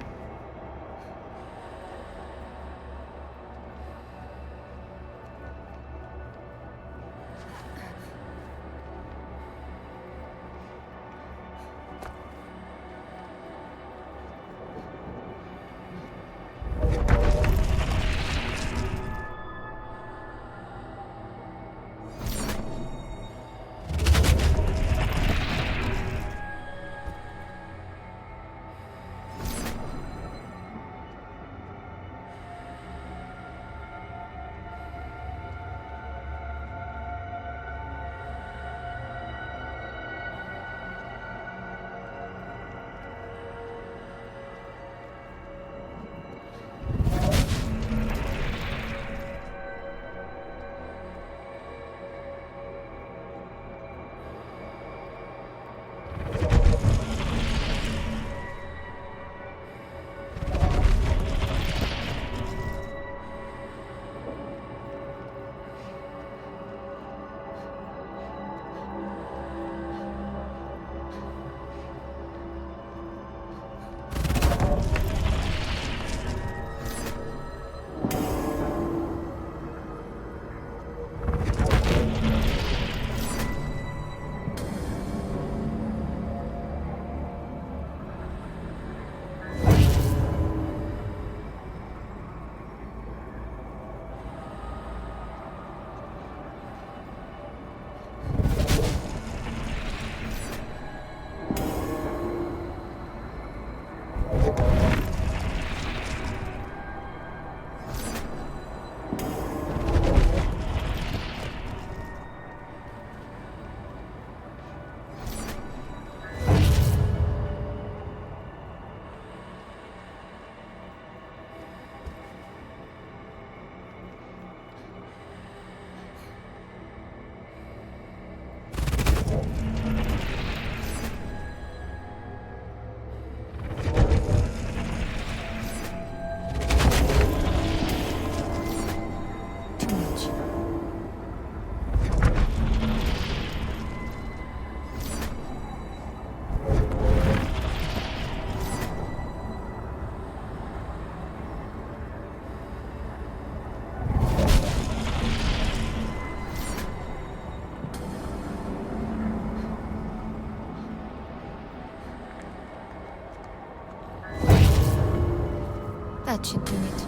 That should do it.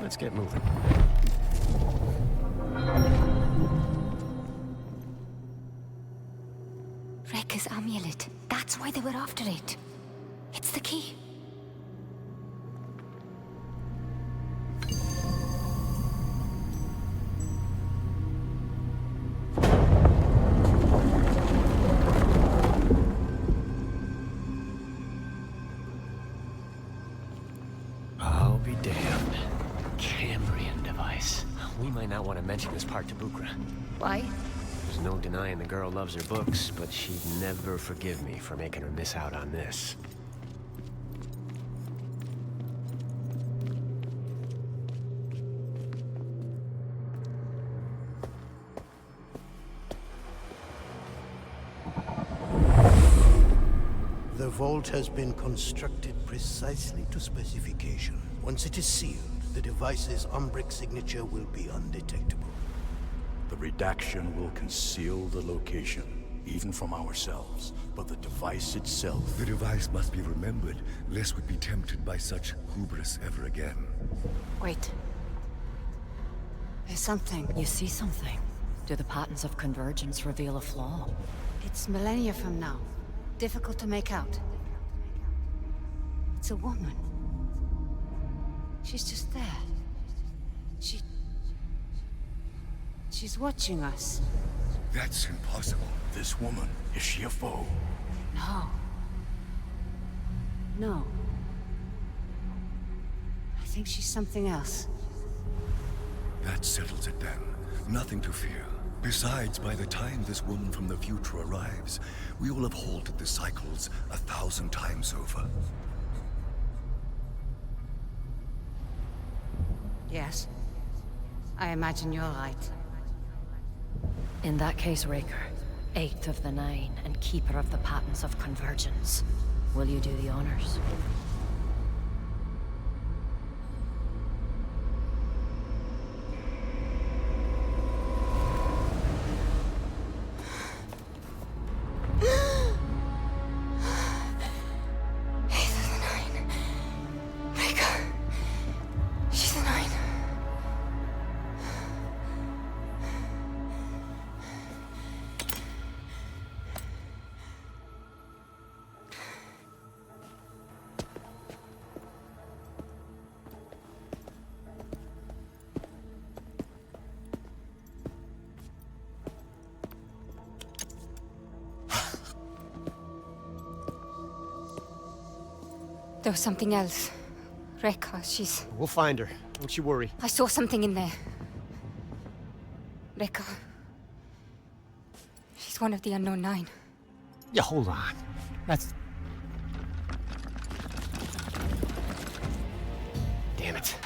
Let's get moving. Rekka's amulet. That's why they were after it. It's the key. I'll be damned. Cambrian device. We might not want to mention this part to Bukra. Why? There's no denying the girl loves her books, but she'd never forgive me for making her miss out on this. The vault has been constructed precisely to specification. Once it is sealed, the device's Umbric signature will be undetectable. The redaction will conceal the location, even from ourselves, but the device itself... The device must be remembered, lest we be tempted by such hubris ever again. Wait. There's something. You see something? Do the patterns of convergence reveal a flaw? It's millennia from now. Difficult to make out. It's a woman. She's just there. She's watching us. That's impossible. This woman, is she a foe? No. No. I think she's something else. That settles it then. Nothing to fear. Besides, by the time this woman from the future arrives, we will have halted the cycles 1,000 times over. Yes. I imagine you're right. In that case, Raker, 8th of the 9 and keeper of the patterns of convergence, will you do the honors? There was something else. Rekka, she's... We'll find her. Don't you worry. I saw something in there. Rekka. She's one of the unknown 9. Yeah, hold on. That's... Damn it.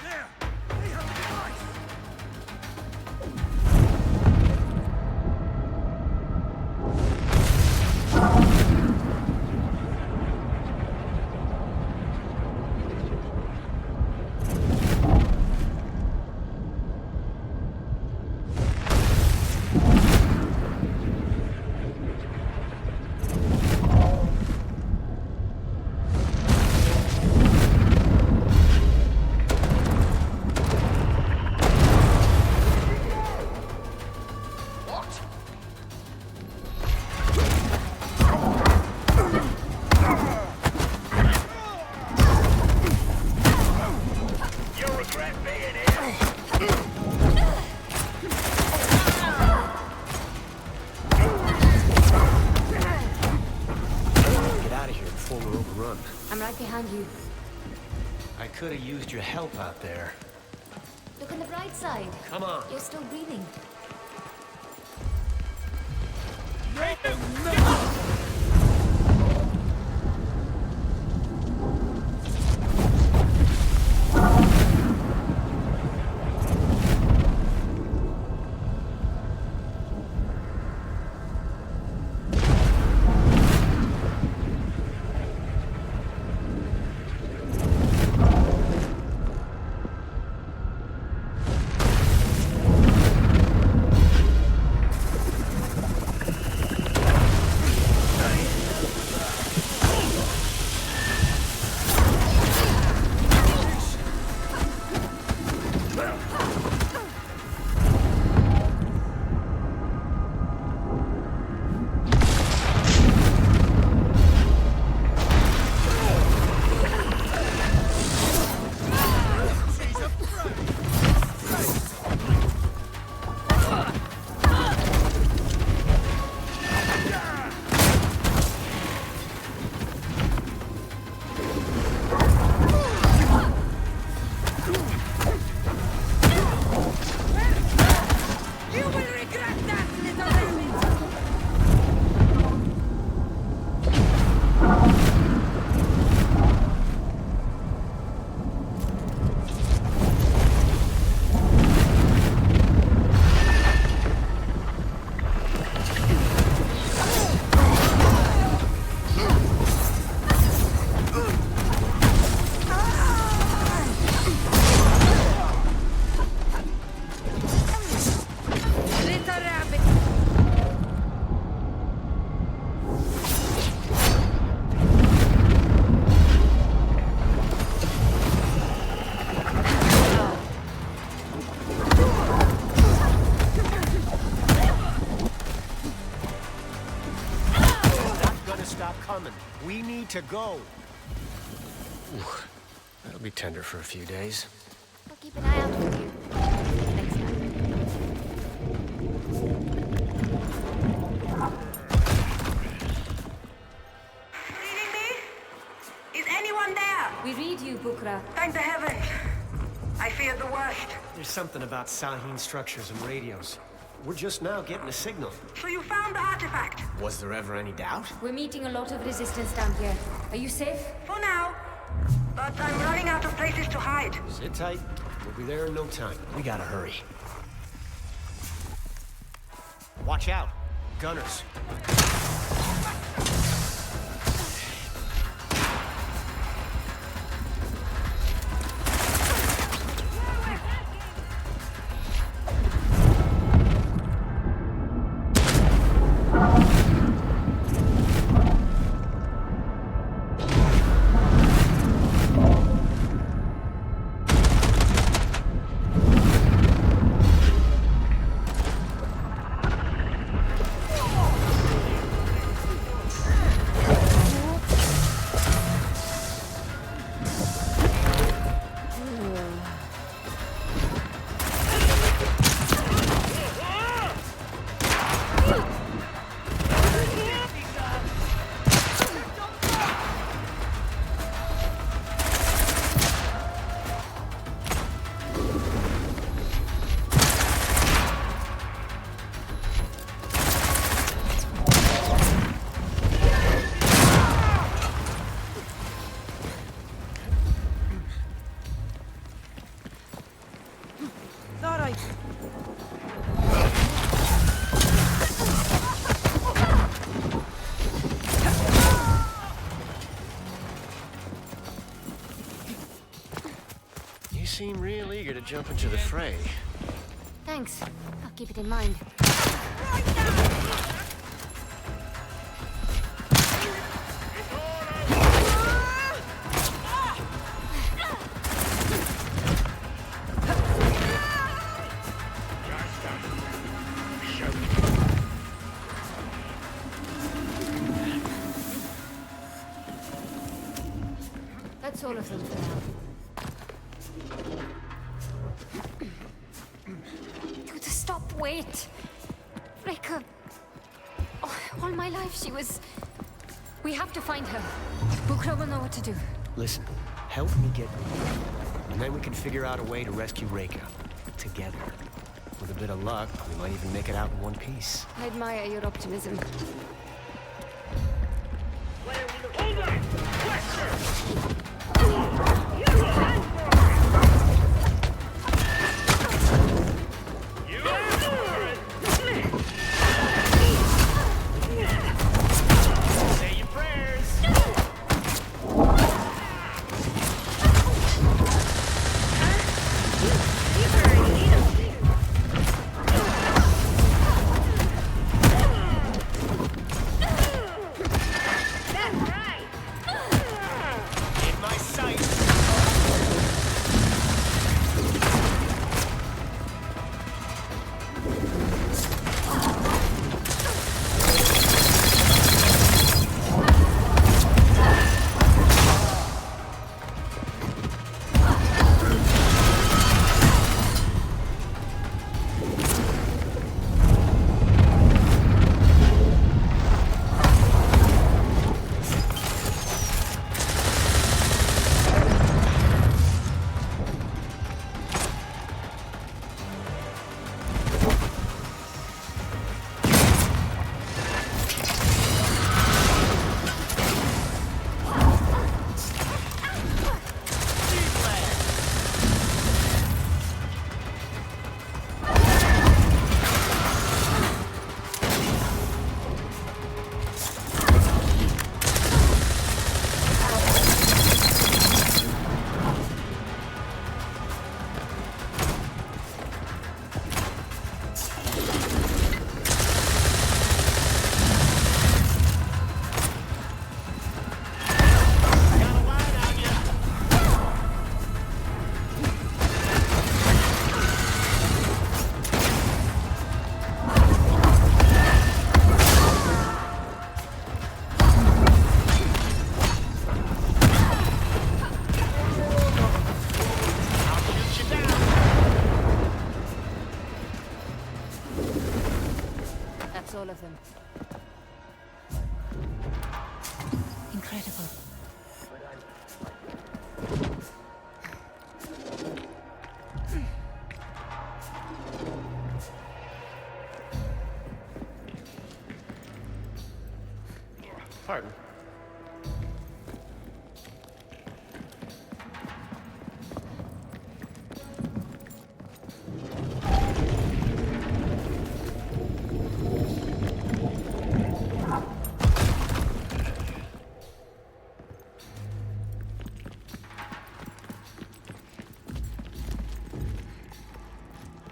Behind you. I could have used your help out there. Look on the bright side. Come on. You're still breathing. We need to go. Ooh, that'll be tender for a few days. keep an eye out for you. Next time. Reading me? Is anyone there? We read you, Bukra. Thank the heavens. I feared the worst. There's something about Sahin structures and radios. We're just now getting a signal. So you found the artifact? Was there ever any doubt? We're meeting a lot of resistance down here. Are you safe? For now. But I'm running out of places to hide. Sit tight. We'll be there in no time. We gotta hurry. Watch out. Gunners. You seem real eager to jump into the fray. Thanks. I'll keep it in mind. That's all of them for now. Dude, stop, wait. Reka. Oh, all my life she was... We have to find her. Bukra will know what to do. Listen, help me get moving, and then we can figure out a way to rescue Reka. Together. With a bit of luck, we might even make it out in one piece. I admire your optimism. Hold on! Quester! Say your prayers. In my sight! of them. Incredible. Pardon.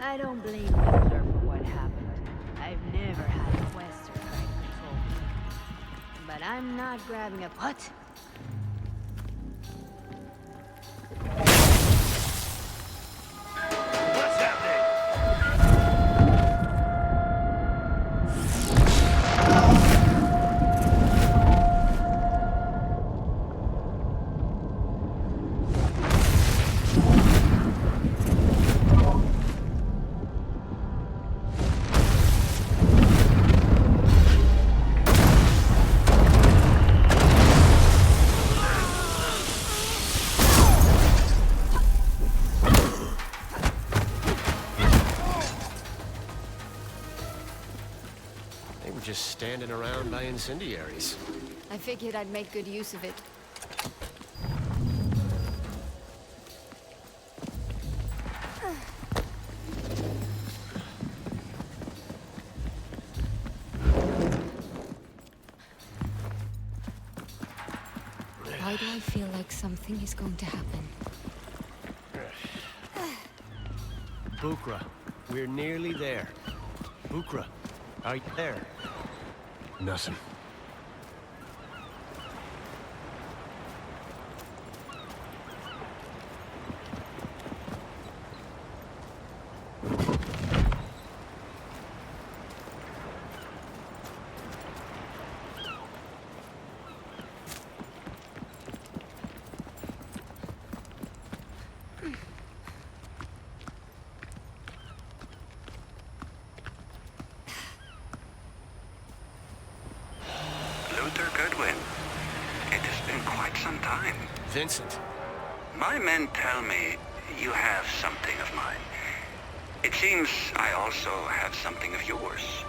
I don't blame Luther for what happened. I've never had a quest or try to control me. But I'm not grabbing a what? What's happening? They were just standing around by incendiaries. I figured I'd make good use of it. Why do I feel like something is going to happen? Bukra, we're nearly there. Bukra, are you there? Nothing. Vincent. My men tell me you have something of mine. It seems I also have something of yours.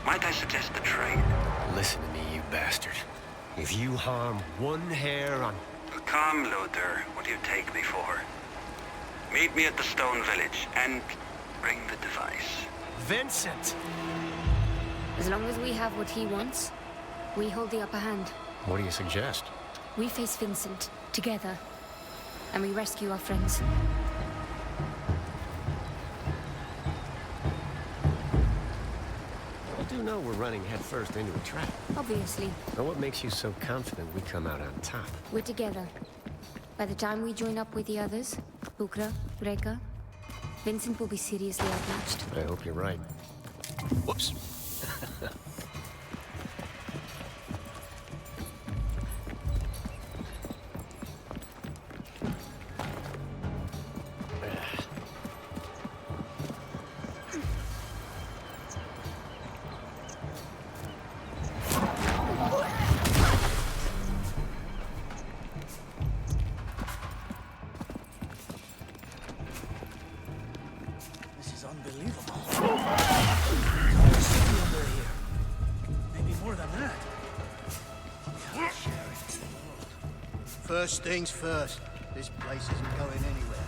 Might I suggest a trade? Listen to me, you bastard. If you harm one hair on... Come, Luther. What do you take me for? Meet me at the Stone Village and bring the device. Vincent! As long as we have what he wants, we hold the upper hand. What do you suggest? We face Vincent, together, and we rescue our friends. You do know we're running headfirst into a trap. Obviously. Now what makes you so confident we come out on top? We're together. By the time we join up with the others, Bukra, Reka, Vincent will be seriously outmatched. I hope you're right. Whoops. First things first, this place isn't going anywhere.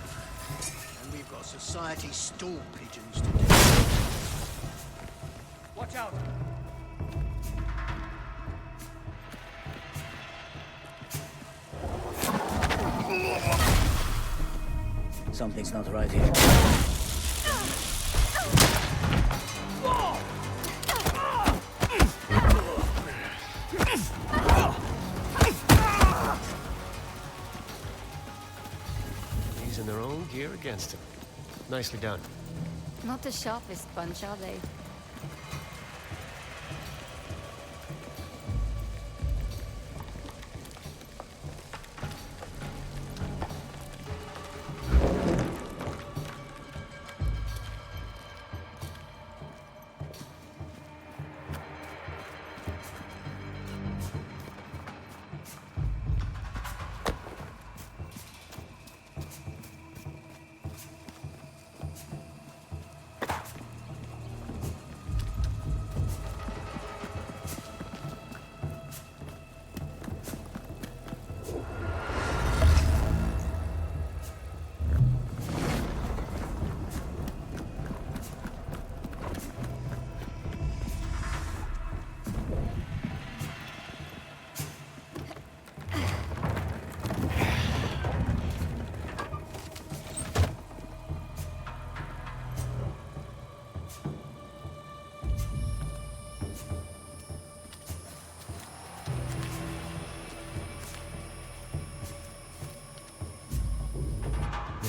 And we've got society's stool pigeons to deal with. Watch out! Something's not right here. Using their own gear against him. Nicely done. Not the sharpest bunch, are they?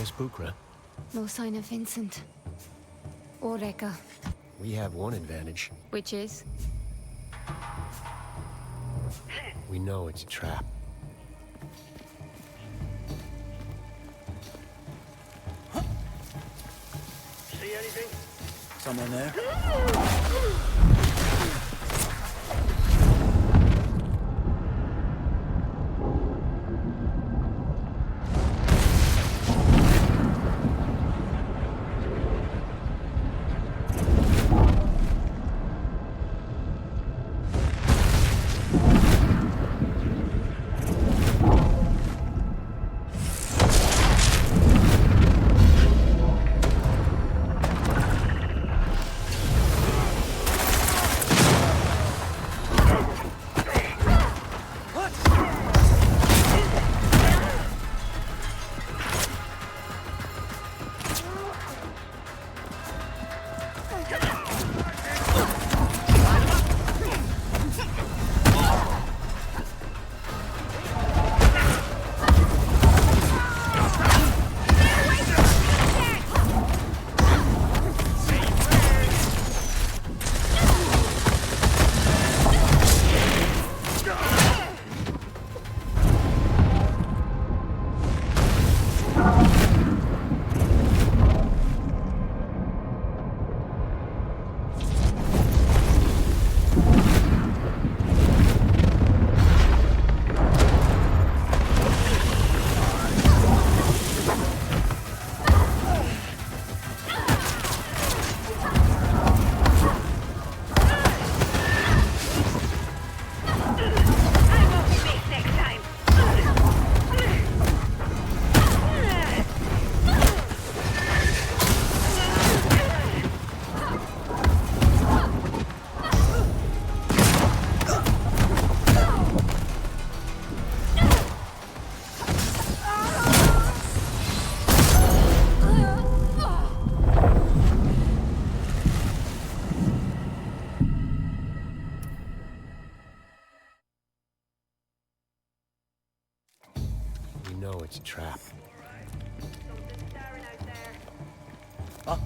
Where's Bukra? No sign of Vincent. Or Rekka. We have one advantage. Which is? We know it's a trap. See anything? Someone there? It's a trap. Huh?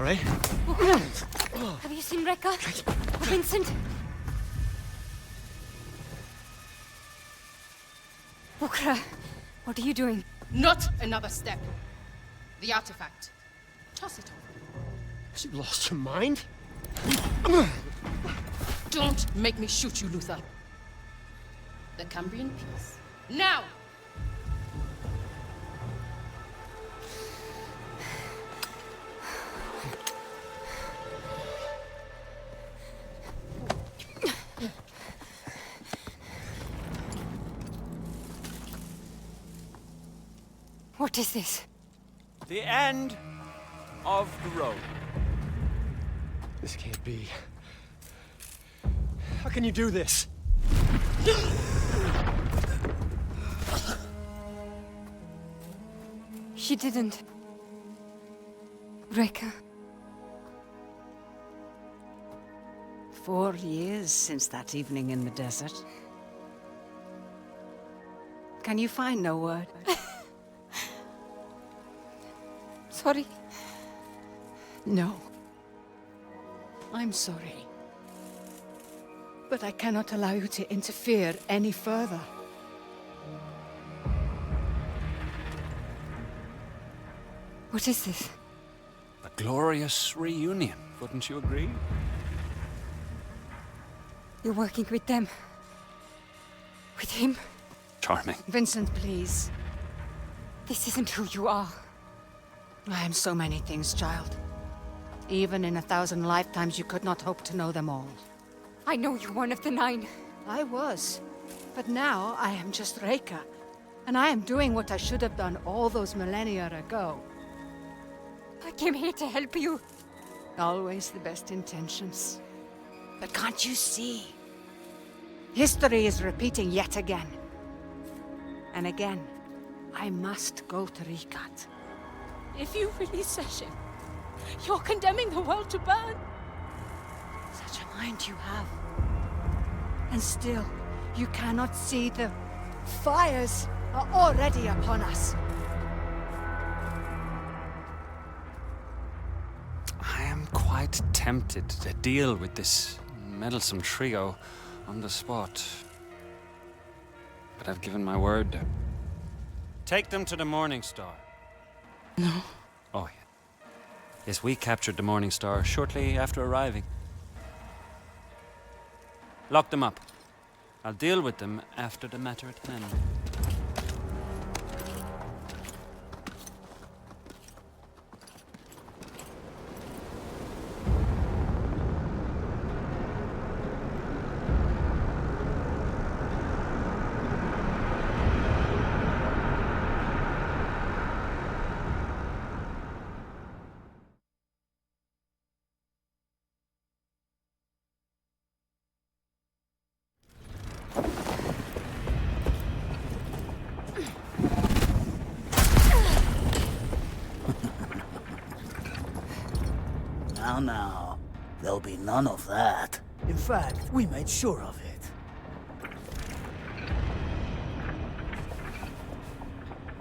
eh? Have you seen Rekka? Vincent? Bukra, what are you doing? Not another step. The artifact. Toss it off. Has you lost your mind? Don't make me shoot you, Luther. The Cambrian piece. Now! What is this? The end of the road. This can't be. How can you do this? She didn't. Rekka. 4 years since that evening in the desert. Can you find no word? Sorry. No. I'm sorry. But I cannot allow you to interfere any further. What is this? A glorious reunion, wouldn't you agree? You're working with them. With him. Charming. Vincent, please. This isn't who you are. I am so many things, child. Even in 1,000 lifetimes, you could not hope to know them all. I know you're one of the 9. I was. But now, I am just Rekka. And I am doing what I should have done all those millennia ago. I came here to help you. Always the best intentions. But can't you see? History is repeating yet again. And again, I must go to Rikat. If you release him, you're condemning the world to burn. Such a mind you have. And still, you cannot see the fires are already upon us. I am quite tempted to deal with this meddlesome trio on the spot. But I've given my word. Take them to the Morning Star. No. Oh, yeah. Yes, we captured the Morning Star shortly after arriving. Lock them up. I'll deal with them after the matter at hand. Now, there'll be none of that. In fact, we made sure of it.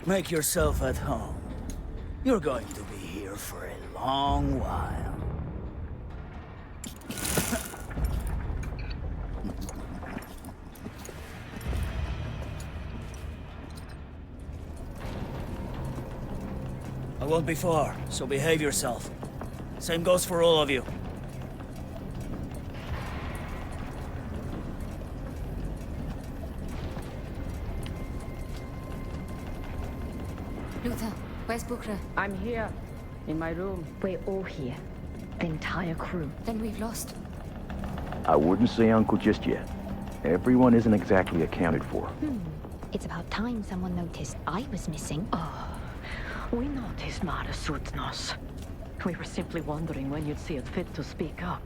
Make yourself at home. You're going to be here for a long while. I won't be far, so behave yourself. Same goes for all of you. Luther, where's Bukra? I'm here, in my room. We're all here. The entire crew. Then we've lost. I wouldn't say uncle just yet. Everyone isn't exactly accounted for. It's about time someone noticed I was missing. Oh, we noticed Mara Sutnos. We were simply wondering when you'd see it fit to speak up.